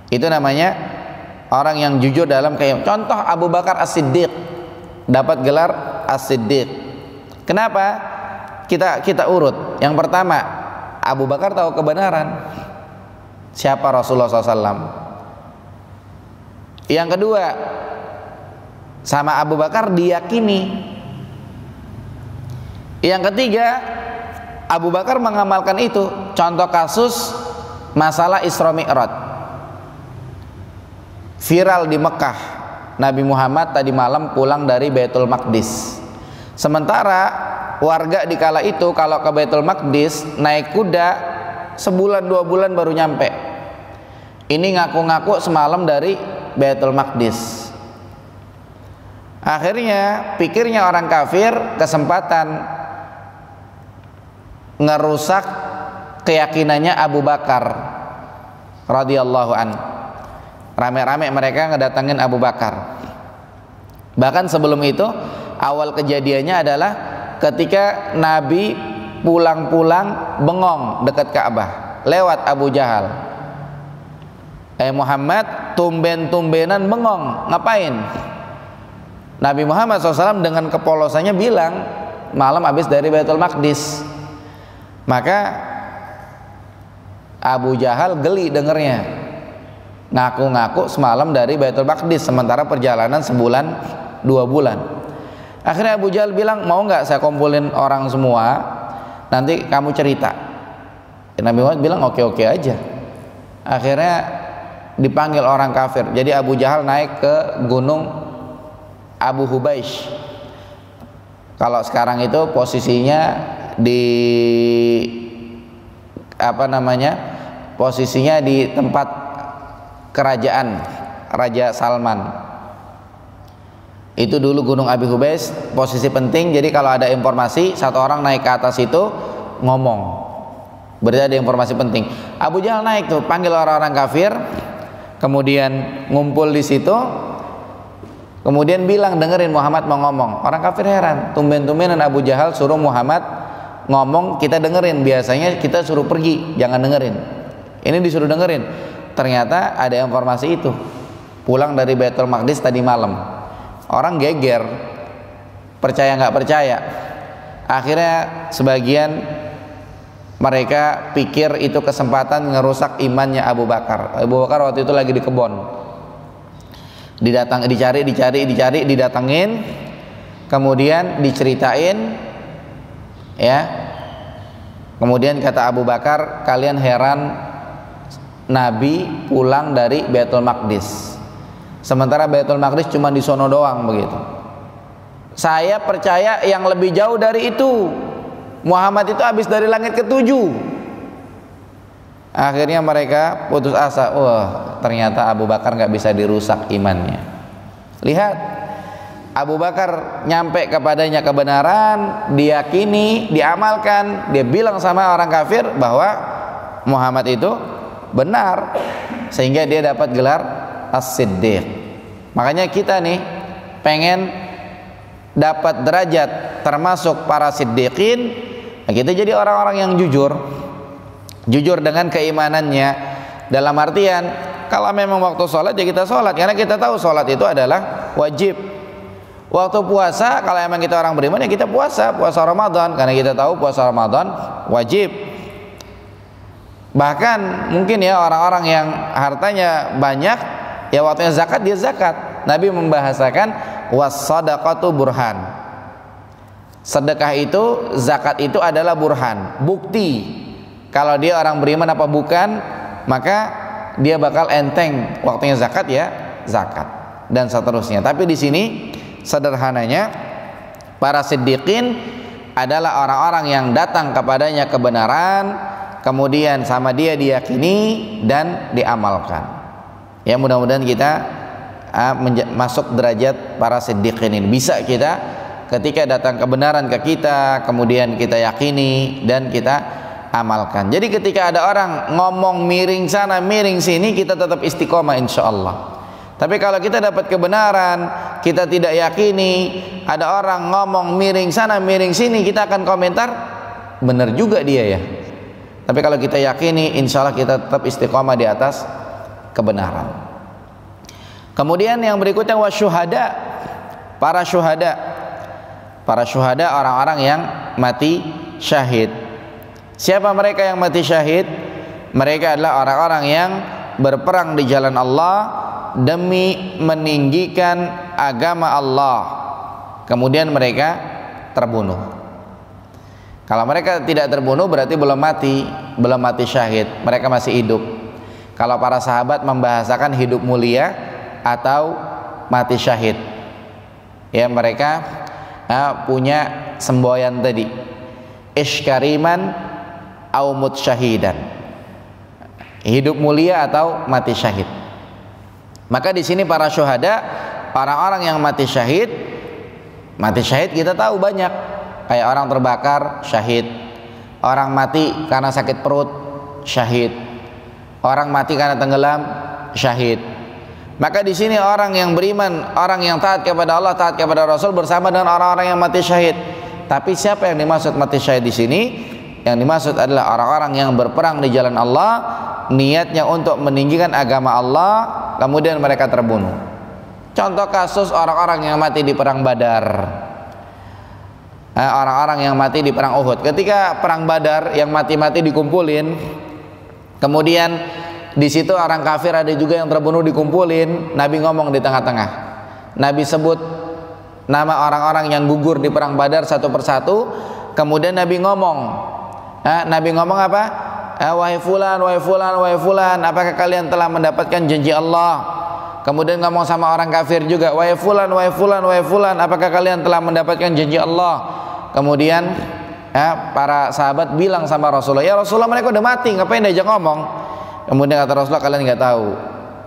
Itu namanya orang yang jujur dalam keimanan. Contoh Abu Bakar As-Siddiq dapat gelar As-Siddiq. Kenapa? Kita urut. Yang pertama, Abu Bakar tahu kebenaran, siapa Rasulullah SAW. Yang kedua, sama Abu Bakar diyakini. Yang ketiga, Abu Bakar mengamalkan itu. Contoh kasus masalah Isra Mi'raj, viral di Mekah. Nabi Muhammad tadi malam pulang dari Baitul Maqdis. Sementara warga di kala itu kalau ke Baitul Maqdis naik kuda sebulan 2 bulan baru nyampe. Ini ngaku-ngaku semalam dari Baitul Maqdis. Akhirnya pikirnya orang kafir kesempatan ngerusak keyakinannya Abu Bakar radhiyallahu an. Rame-rame mereka ngedatangin Abu Bakar. Bahkan sebelum itu, awal kejadiannya adalah ketika Nabi pulang-pulang bengong dekat Ka'bah, lewat Abu Jahal. Muhammad tumben-tumbenan bengong, ngapain? Nabi Muhammad SAW dengan kepolosannya bilang, malam habis dari Baitul Maqdis. Maka Abu Jahal geli dengernya, ngaku-ngaku semalam dari Baitul Maqdis, sementara perjalanan sebulan 2 bulan. Akhirnya Abu Jahal bilang, mau nggak saya kumpulin orang semua, nanti kamu cerita. Nabi Muhammad bilang oke-oke aja. Akhirnya dipanggil orang kafir. Jadi Abu Jahal naik ke gunung Abu Hubaish. Kalau sekarang itu posisinya di posisinya di tempat kerajaan Raja Salman. Itu dulu gunung Abi Hubais, posisi penting. Jadi kalau ada informasi, satu orang naik ke atas itu ngomong, berarti ada informasi penting. Abu Jahal naik tuh, panggil orang-orang kafir, kemudian ngumpul di situ, kemudian bilang, dengerin Muhammad mau ngomong. Orang kafir heran, tumben-tumbenan Abu Jahal suruh Muhammad ngomong, kita dengerin. Biasanya kita suruh pergi, jangan dengerin. Ini disuruh dengerin. Ternyata ada informasi itu, pulang dari Baitul Maqdis tadi malam. Orang geger, percaya nggak percaya. Akhirnya sebagian mereka pikir itu kesempatan ngerusak imannya Abu Bakar. Abu Bakar waktu itu lagi di kebon, dicari, didatengin, kemudian diceritain Ya. Kemudian kata Abu Bakar, kalian heran Nabi pulang dari Baitul Maqdis, sementara Baitul Maqdis cuma di sono doang begitu. Saya percaya yang lebih jauh dari itu. Muhammad itu habis dari langit ke-7. Akhirnya mereka putus asa. Wah, ternyata Abu Bakar nggak bisa dirusak imannya. Lihat, Abu Bakar nyampe kepadanya kebenaran, diyakini, diamalkan. Dia bilang sama orang kafir bahwa Muhammad itu benar, sehingga dia dapat gelar As-Siddiq. Makanya kita nih pengen dapat derajat termasuk para siddiqin. Nah, kita jadi orang-orang yang jujur dengan keimanannya. Dalam artian, kalau memang waktu sholat ya kita sholat, karena kita tahu sholat itu adalah wajib. Waktu puasa, kalau memang kita orang beriman ya kita puasa Ramadan, karena kita tahu puasa Ramadan wajib. Bahkan mungkin ya orang-orang yang hartanya banyak, ya waktunya zakat dia zakat. Nabi membahasakan was-shadaqatu burhan. Sedekah itu, zakat itu adalah burhan, bukti kalau dia orang beriman apa bukan, maka dia bakal enteng waktunya zakat ya zakat dan seterusnya. Tapi di sini sederhananya para siddiqin adalah orang-orang yang datang kepadanya kebenaran, kemudian sama dia diyakini dan diamalkan. Ya, mudah-mudahan kita masuk derajat para siddiqin ini. Bisa kita ketika datang kebenaran ke kita, kemudian kita yakini dan kita amalkan. Jadi ketika ada orang ngomong miring sana miring sini, kita tetap istiqomah insyaallah. Tapi kalau kita dapat kebenaran, kita tidak yakini, ada orang ngomong miring sana miring sini, kita akan komentar, benar juga dia ya. Tapi kalau kita yakini, insyaallah kita tetap istiqomah di atas kebenaran. Kemudian yang berikutnya wasyuhada, para syuhada. Para syuhada orang-orang yang mati syahid. Siapa mereka yang mati syahid? Mereka adalah orang-orang yang berperang di jalan Allah demi meninggikan agama Allah. Kemudian mereka terbunuh. Kalau mereka tidak terbunuh berarti belum mati syahid. Mereka masih hidup. Kalau para sahabat membahasakan hidup mulia atau mati syahid, ya mereka punya semboyan tadi, iskariman au mut syahidan, hidup mulia atau mati syahid. Maka di sini para syuhada, para orang yang mati syahid kita tahu banyak, kayak orang terbakar syahid, orang mati karena sakit perut syahid, orang mati karena tenggelam syahid. Maka di sini orang yang beriman, orang yang taat kepada Allah, taat kepada Rasul bersama dengan orang-orang yang mati syahid. Tapi siapa yang dimaksud mati syahid di sini? Yang dimaksud adalah orang-orang yang berperang di jalan Allah, niatnya untuk meninggikan agama Allah, kemudian mereka terbunuh. Contoh kasus orang-orang yang mati di perang Badar, orang-orang yang mati di perang Uhud. Ketika perang Badar yang mati-mati dikumpulin, kemudian di situ orang kafir ada juga yang terbunuh dikumpulin. Nabi ngomong di tengah-tengah. Nabi sebut nama orang-orang yang gugur di perang Badar satu persatu. Kemudian Nabi ngomong. Nabi ngomong apa? Wahai fulan, wahai fulan, wahai fulan, apakah kalian telah mendapatkan janji Allah? Kemudian ngomong sama orang kafir juga, wahai fulan, wahai fulan, wahai fulan, apakah kalian telah mendapatkan janji Allah? Kemudian para sahabat bilang sama Rasulullah, ya Rasulullah mereka udah mati, ngapain diajak ngomong? Kemudian kata Rasulullah, kalian nggak tahu,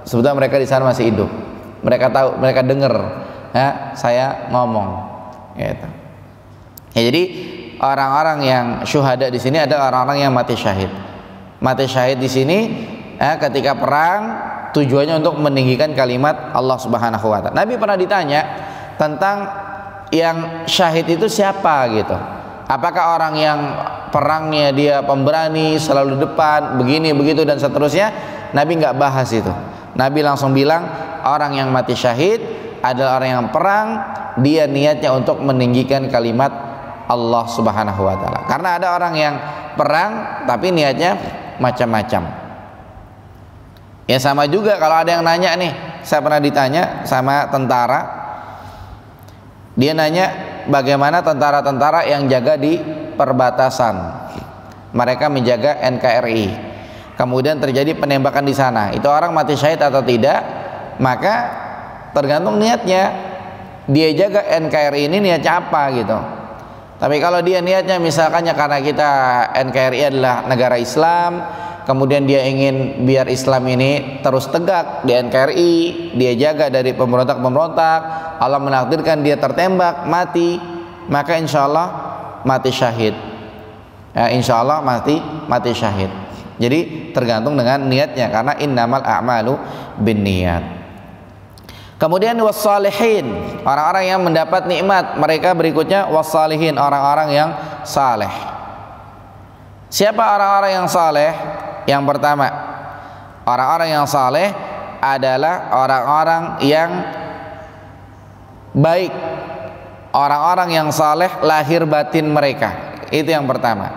sebetulnya mereka di sana masih hidup. Mereka tahu, mereka dengar, saya ngomong. Gitu. Ya, jadi orang-orang yang syuhada di sini adalah orang-orang yang mati syahid. Mati syahid di sini ketika perang tujuannya untuk meninggikan kalimat Allah Subhanahu wa taala. Nabi pernah ditanya tentang yang syahid itu siapa gitu. Apakah orang yang perangnya dia pemberani, selalu depan, begini begitu dan seterusnya? Nabi nggak bahas itu. Nabi langsung bilang orang yang mati syahid adalah orang yang perang, dia niatnya untuk meninggikan kalimat Allah Subhanahu wa taala. Karena ada orang yang perang tapi niatnya macam-macam. Ya sama juga kalau ada yang nanya nih, saya pernah ditanya sama tentara. Dia nanya bagaimana tentara-tentara yang jaga di perbatasan. Mereka menjaga NKRI. Kemudian terjadi penembakan di sana. Itu orang mati syahid atau tidak? Maka tergantung niatnya. Dia jaga NKRI ini niatnya apa gitu. Tapi kalau dia niatnya misalkannya karena kita NKRI adalah negara Islam, kemudian dia ingin biar Islam ini terus tegak di NKRI, dia jaga dari pemberontak-pemberontak, Allah menakdirkan dia tertembak mati, maka insya Allah mati syahid. Ya, insya Allah mati syahid. Jadi tergantung dengan niatnya, karena innamal a'malu binniyat. Kemudian wassalihin, orang-orang yang mendapat nikmat, mereka berikutnya wassalihin, orang-orang yang saleh. Siapa orang-orang yang saleh? Yang pertama, orang-orang yang saleh adalah orang-orang yang baik. Orang-orang yang saleh lahir batin mereka. Itu yang pertama.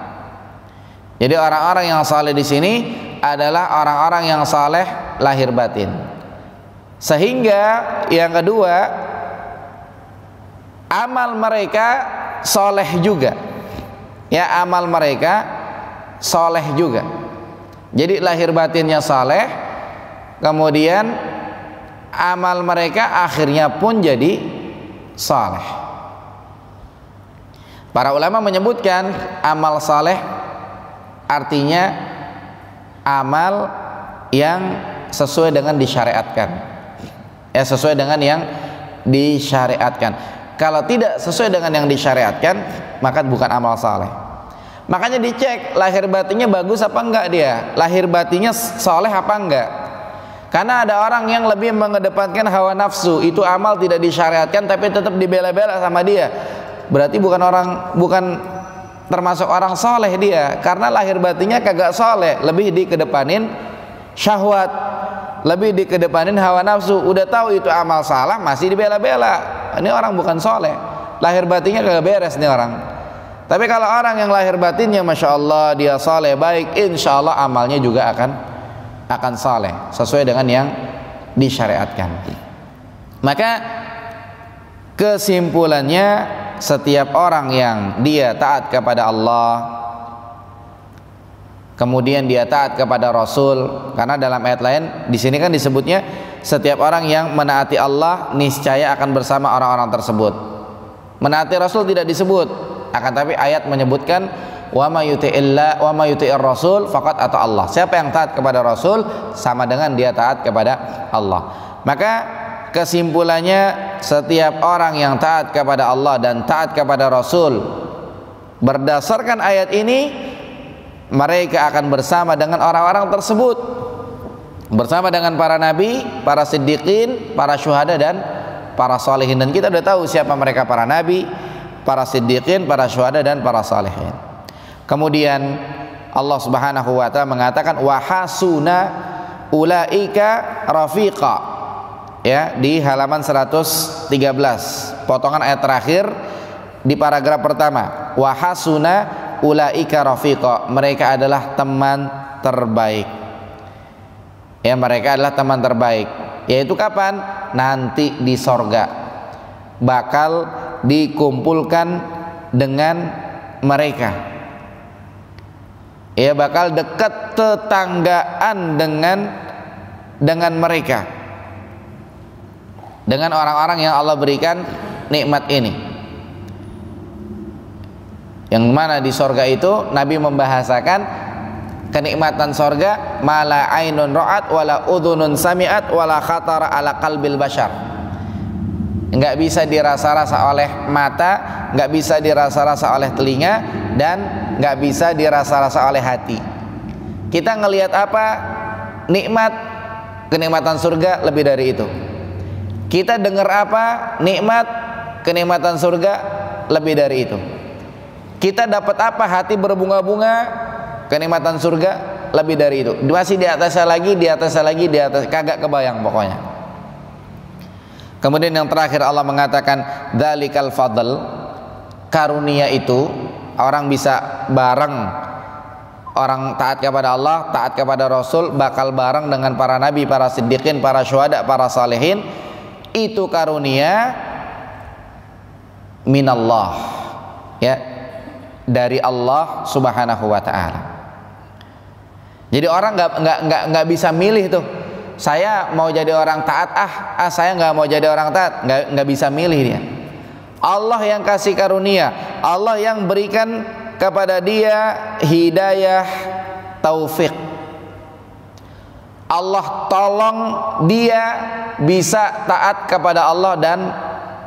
Jadi orang-orang yang saleh di sini adalah orang-orang yang saleh lahir batin. Sehingga yang kedua, amal mereka saleh juga. Ya, amal mereka saleh juga. Jadi lahir batinnya saleh, kemudian amal mereka akhirnya pun jadi saleh. Para ulama menyebutkan amal saleh artinya amal yang sesuai dengan disyariatkan. Ya, sesuai dengan yang disyariatkan. Kalau tidak sesuai dengan yang disyariatkan, maka bukan amal saleh. Makanya dicek lahir batinnya bagus apa enggak dia, lahir batinnya soleh apa enggak. Karena ada orang yang lebih mengedepankan hawa nafsu, itu amal tidak disyariatkan tapi tetap dibela-bela sama dia, berarti bukan termasuk orang soleh dia, karena lahir batinnya kagak soleh, lebih dikedepanin syahwat, lebih dikedepanin hawa nafsu. Udah tahu itu amal salah masih dibela-bela, ini orang bukan soleh, lahir batinnya kagak beres nih orang. Tapi kalau orang yang lahir batinnya Masya Allah dia saleh baik, insya Allah amalnya juga akan saleh sesuai dengan yang disyariatkan. Maka kesimpulannya, setiap orang yang dia taat kepada Allah, kemudian dia taat kepada Rasul, karena dalam ayat lain di sini kan disebutnya setiap orang yang menaati Allah niscaya akan bersama orang-orang tersebut. Menaati Rasul tidak disebut, akan tapi ayat menyebutkan wa may yuti'ir rasul faqad ata Allah. Siapa yang taat kepada Rasul sama dengan dia taat kepada Allah. Maka kesimpulannya, setiap orang yang taat kepada Allah dan taat kepada Rasul berdasarkan ayat ini, mereka akan bersama dengan orang-orang tersebut, bersama dengan para nabi, para siddiqin, para syuhada dan para salihin. Dan kita sudah tahu siapa mereka, para nabi, para siddiqin, para syuhada dan para salihin. Kemudian Allah Subhanahu wa taala mengatakan wa hasuna ulaika rafiqa, ya, di halaman 113, potongan ayat terakhir di paragraf pertama. Wa hasuna ulaika rafiqa, mereka adalah teman terbaik. Ya, mereka adalah teman terbaik. Yaitu kapan? Nanti di sorga bakal dikumpulkan dengan mereka. Ya, bakal dekat tetanggaan dengan mereka, dengan orang-orang yang Allah berikan nikmat ini. Yang mana di sorga itu Nabi membahasakan kenikmatan sorga, mala ainun ra'at wala udhunun sami'at wala khatara ala qalbil bashar. Enggak bisa dirasa-rasa oleh mata, enggak bisa dirasa-rasa oleh telinga, dan enggak bisa dirasa-rasa oleh hati. Kita ngelihat apa? Nikmat, kenikmatan surga lebih dari itu. Kita dengar apa? Nikmat, kenikmatan surga lebih dari itu. Kita dapat apa? Hati berbunga-bunga, kenikmatan surga lebih dari itu. Masih di atasnya lagi, di atasnya lagi, di atas, kagak kebayang pokoknya. Kemudian yang terakhir Allah mengatakan dzalikal fadl, karunia itu orang bisa bareng, orang taat kepada Allah, taat kepada Rasul, bakal bareng dengan para nabi, para siddiqin, para syuhada, para salihin. Itu karunia minallah, ya, dari Allah Subhanahu wa taala. Jadi orang nggak bisa milih tuh. Saya mau jadi orang taat, saya nggak mau jadi orang taat, nggak bisa milih dia. Allah yang kasih karunia, Allah yang berikan kepada dia hidayah, taufik. Allah tolong dia bisa taat kepada Allah dan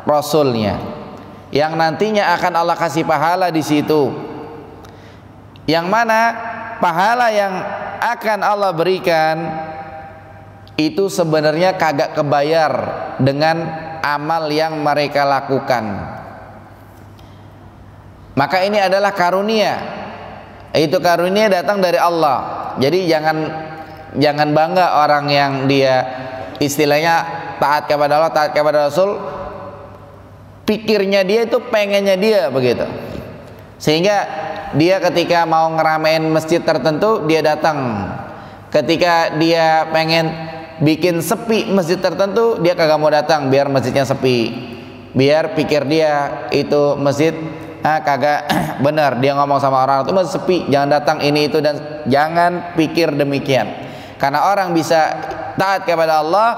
Rasulnya, yang nantinya akan Allah kasih pahala di situ. Yang mana pahala yang akan Allah berikan itu sebenarnya kagak kebayar dengan amal yang mereka lakukan. Maka ini adalah karunia. Itu karunia datang dari Allah. Jadi jangan bangga orang yang dia istilahnya taat kepada Allah, taat kepada Rasul, pikirnya dia itu pengennya dia begitu. Sehingga dia ketika mau ngeramein masjid tertentu dia datang. Ketika dia pengen bikin sepi masjid tertentu dia kagak mau datang biar masjidnya sepi. Biar pikir dia itu masjid kagak benar, dia ngomong sama orang itu masjid sepi, jangan datang ini itu, dan jangan pikir demikian. Karena orang bisa taat kepada Allah,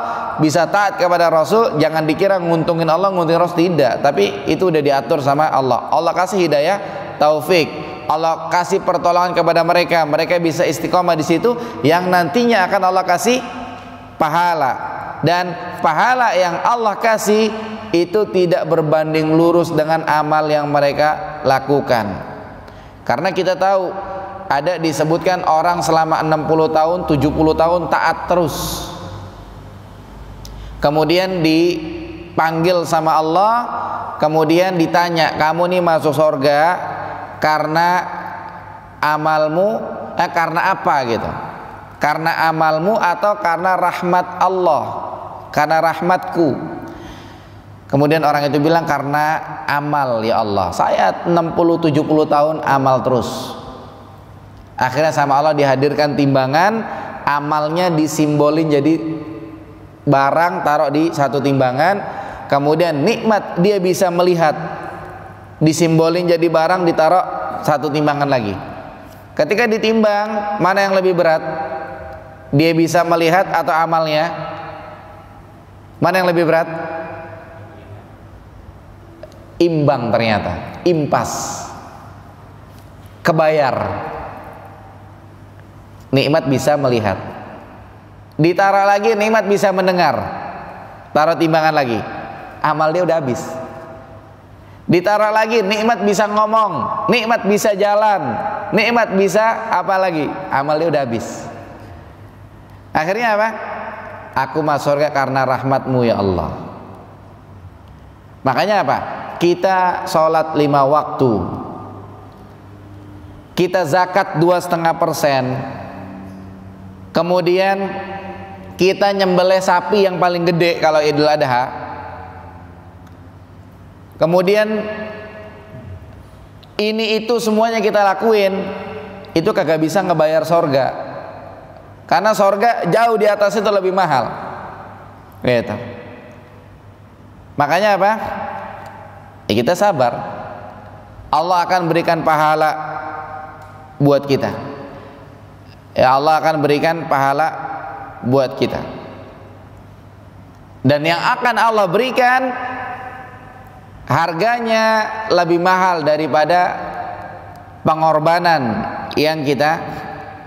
bisa taat kepada Rasul, jangan dikira nguntungin Allah, nguntungin Rasul, tidak. Tapi itu udah diatur sama Allah. Allah kasih hidayah, taufik. Allah kasih pertolongan kepada mereka. Mereka bisa istiqomah di situ, yang nantinya akan Allah kasih pahala. Dan pahala yang Allah kasih itu tidak berbanding lurus dengan amal yang mereka lakukan. Karena kita tahu ada disebutkan orang selama 60 tahun, 70 tahun taat terus. Kemudian dipanggil sama Allah, kemudian ditanya, kamu nih masuk surga karena amalmu, karena apa gitu? Karena amalmu atau karena rahmat Allah? Karena rahmatku. Kemudian orang itu bilang, karena amal ya Allah. Saya 60-70 tahun amal terus. Akhirnya sama Allah dihadirkan timbangan, amalnya disimbolin jadi barang, taruh di satu timbangan. Kemudian nikmat dia bisa melihat, disimbolin jadi barang, ditaruh satu timbangan lagi. Ketika ditimbang, mana yang lebih berat? Dia bisa melihat atau amalnya? Mana yang lebih berat? Imbang ternyata, impas, kebayar. Nikmat bisa melihat, ditaruh lagi nikmat bisa mendengar, taruh timbangan lagi, amal dia udah habis. Ditaruh lagi nikmat bisa ngomong, nikmat bisa jalan, nikmat bisa apa lagi, amal dia udah habis. Akhirnya apa? Aku masuk surga karena rahmatmu ya Allah. Makanya apa? Kita sholat 5 waktu, kita zakat 2,5%, kemudian kita nyembelih sapi yang paling gede kalau Idul Adha, kemudian ini itu semuanya kita lakuin, itu kagak bisa ngebayar sorga, karena sorga jauh di atas itu lebih mahal gitu. Makanya apa? Ya kita sabar, Allah akan berikan pahala buat kita. Ya Allah akan berikan pahala buat kita. Dan yang akan Allah berikan harganya lebih mahal daripada pengorbanan yang kita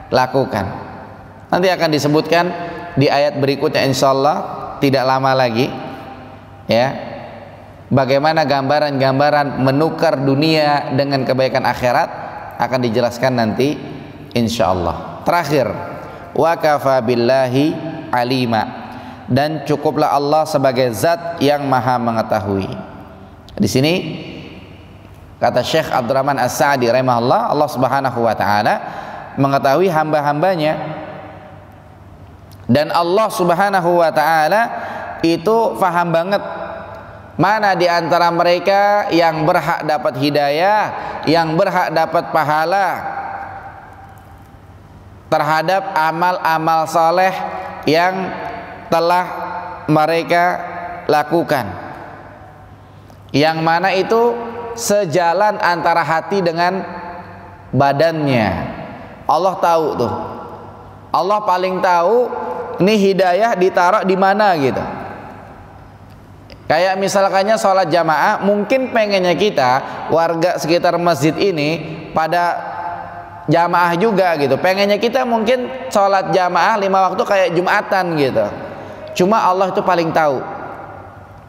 lakukan. Nanti akan disebutkan di ayat berikutnya insyaallah tidak lama lagi, ya, bagaimana gambaran-gambaran menukar dunia dengan kebaikan akhirat akan dijelaskan nanti insyaallah. Terakhir, wa kafa billahi alima, dan cukuplah Allah sebagai zat yang maha mengetahui. Di sini kata Syekh Abdurrahman As-Sa'di rahimahullah, Allah Subhanahu wa taala mengetahui hamba-hambanya, dan Allah Subhanahu wa taala itu faham banget mana di antara mereka yang berhak dapat hidayah, yang berhak dapat pahala terhadap amal-amal saleh yang telah mereka lakukan, yang mana itu sejalan antara hati dengan badannya. Allah tahu tuh. Allah paling tahu ini hidayah ditaruh di mana gitu. Kayak misalkannya sholat jamaah, mungkin pengennya kita warga sekitar masjid ini pada jamaah juga gitu. Pengennya kita mungkin sholat jamaah 5 waktu kayak Jumatan gitu. Cuma Allah itu paling tahu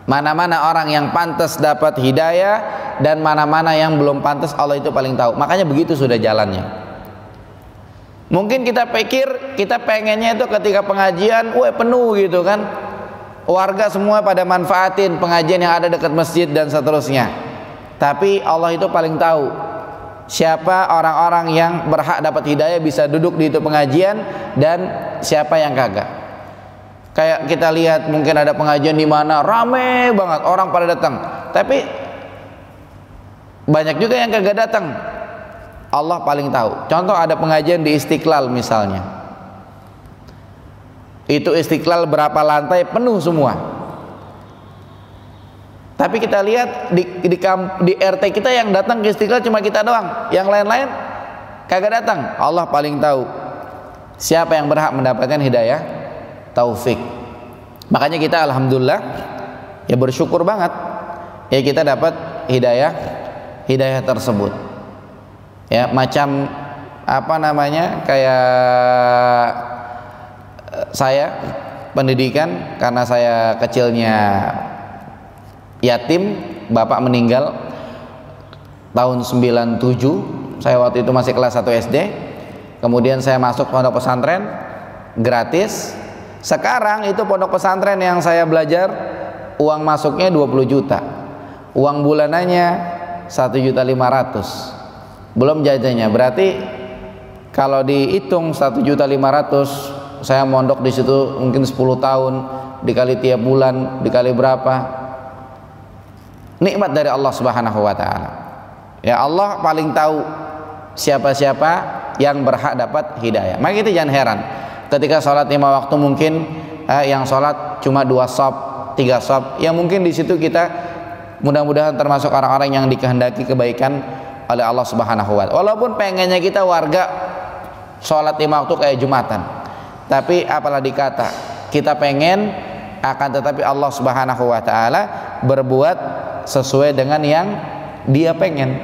mana-mana orang yang pantas dapat hidayah dan mana-mana yang belum pantas. Allah itu paling tahu. Makanya begitu sudah jalannya. Mungkin kita pikir kita pengennya itu ketika pengajian, penuh gitu kan. Warga semua pada manfaatin pengajian yang ada dekat masjid dan seterusnya. Tapi Allah itu paling tahu siapa orang-orang yang berhak dapat hidayah bisa duduk di itu pengajian dan siapa yang kagak. Kayak kita lihat mungkin ada pengajian di mana rame banget orang pada datang, tapi banyak juga yang kagak datang. Allah paling tahu. Contoh ada pengajian di Istiqlal misalnya. Itu Istiqlal berapa lantai penuh semua. Tapi kita lihat di RT kita yang datang ke Istiqlal cuma kita doang, yang lain-lain kagak datang. Allah paling tahu siapa yang berhak mendapatkan hidayah taufik. Makanya kita alhamdulillah ya bersyukur banget ya kita dapat hidayah tersebut. Ya macam apa namanya kayak saya pendidikan karena saya kecilnya yatim, bapak meninggal tahun 97, saya waktu itu masih kelas 1 SD. Kemudian saya masuk pondok pesantren gratis. Sekarang itu pondok pesantren yang saya belajar uang masuknya 20 juta, uang bulanannya 1.500.000, belum jajannya. Berarti kalau dihitung 1.500.000, saya mondok di situ mungkin 10 tahun, dikali tiap bulan, dikali berapa? Nikmat dari Allah Subhanahu wa taala. Ya Allah paling tahu siapa-siapa yang berhak dapat hidayah. Maka kita jangan heran ketika sholat 5 waktu mungkin yang sholat cuma 2 shop, 3 shop, ya mungkin di situ kita mudah-mudahan termasuk orang-orang yang dikehendaki kebaikan oleh Allah Subhanahu wa taala. Walaupun pengennya kita warga sholat 5 waktu kayak Jumatan, tapi apalah dikata kita pengen, akan tetapi Allah Subhanahu wa taala berbuat sesuai dengan yang Dia pengen.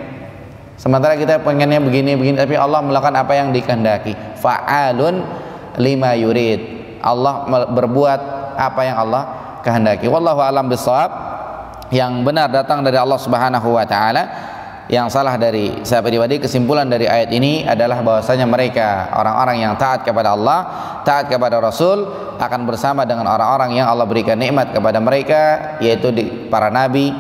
Sementara kita pengennya begini, tapi Allah melakukan apa yang dikehendaki. Fa'alun lima yurid. Allah berbuat apa yang Allah kehendaki. Wallahu a'lam bishawab. Yang benar datang dari Allah Subhanahu wa taala, yang salah dari saya pribadi. Kesimpulan dari ayat ini adalah bahwasanya mereka orang-orang yang taat kepada Allah, taat kepada Rasul akan bersama dengan orang-orang yang Allah berikan nikmat kepada mereka, yaitu para nabi,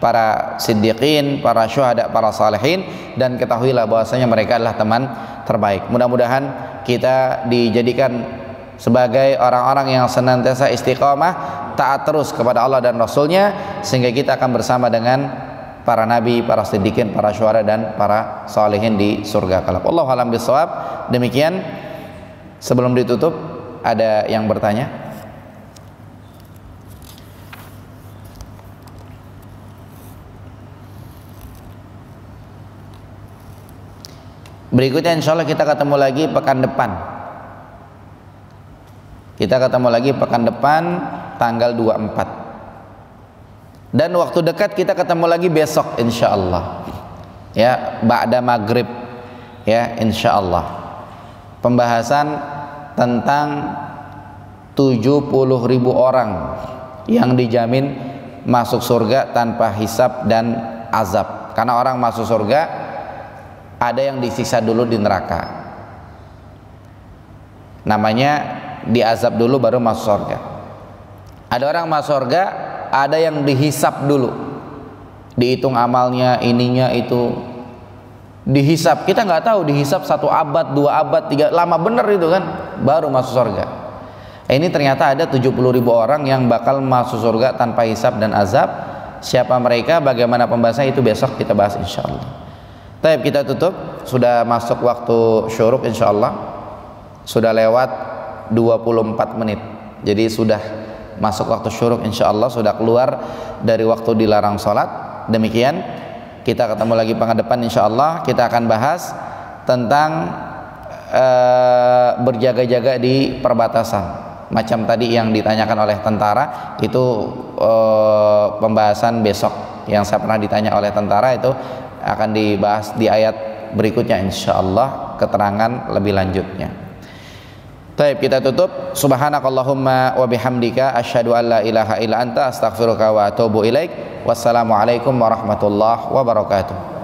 para siddiqin, para syuhada, para salihin. Dan ketahuilah bahwasanya mereka adalah teman terbaik. Mudah-mudahan kita dijadikan sebagai orang-orang yang senantiasa istiqamah, taat terus kepada Allah dan Rasulnya, sehingga kita akan bersama dengan para nabi, para siddiqin, para syuhada dan para salihin di surga kelak. Wallahu a'lam bishawab. Demikian, sebelum ditutup ada yang bertanya? Berikutnya insyaallah kita ketemu lagi pekan depan. Kita ketemu lagi pekan depan tanggal 24. Dan waktu dekat kita ketemu lagi besok insyaallah. Ya, ba'da maghrib. Ya, insyaallah. Pembahasan tentang 70.000 orang yang dijamin masuk surga tanpa hisab dan azab. Karena orang masuk surga ada yang disiksa dulu di neraka, namanya diazab dulu baru masuk surga. Ada orang masuk surga, ada yang dihisab dulu, dihitung amalnya, ininya itu dihisab. Kita nggak tahu dihisab 1 abad, 2 abad, 3, lama bener itu kan, baru masuk surga. Ini ternyata ada 70.000 orang yang bakal masuk surga tanpa hisab dan azab. Siapa mereka, bagaimana pembahasannya, itu besok kita bahas insyaallah. Baik, kita tutup. Sudah masuk waktu syuruk insyaallah. Sudah lewat 24 menit. Jadi sudah masuk waktu syuruk insyaallah, sudah keluar dari waktu dilarang sholat. Demikian, kita ketemu lagi pekan depan insyaallah. Kita akan bahas tentang berjaga-jaga di perbatasan. Macam tadi yang ditanyakan oleh tentara itu pembahasan besok. Yang saya pernah ditanya oleh tentara itu akan dibahas di ayat berikutnya insyaallah, keterangan lebih lanjutnya. Baik, kita tutup. Subhanakallahumma wa bihamdika asyhadu an la ilaha illa anta astaghfiruka wa atubu ilaik. Wassalamualaikum warahmatullahi wabarakatuh.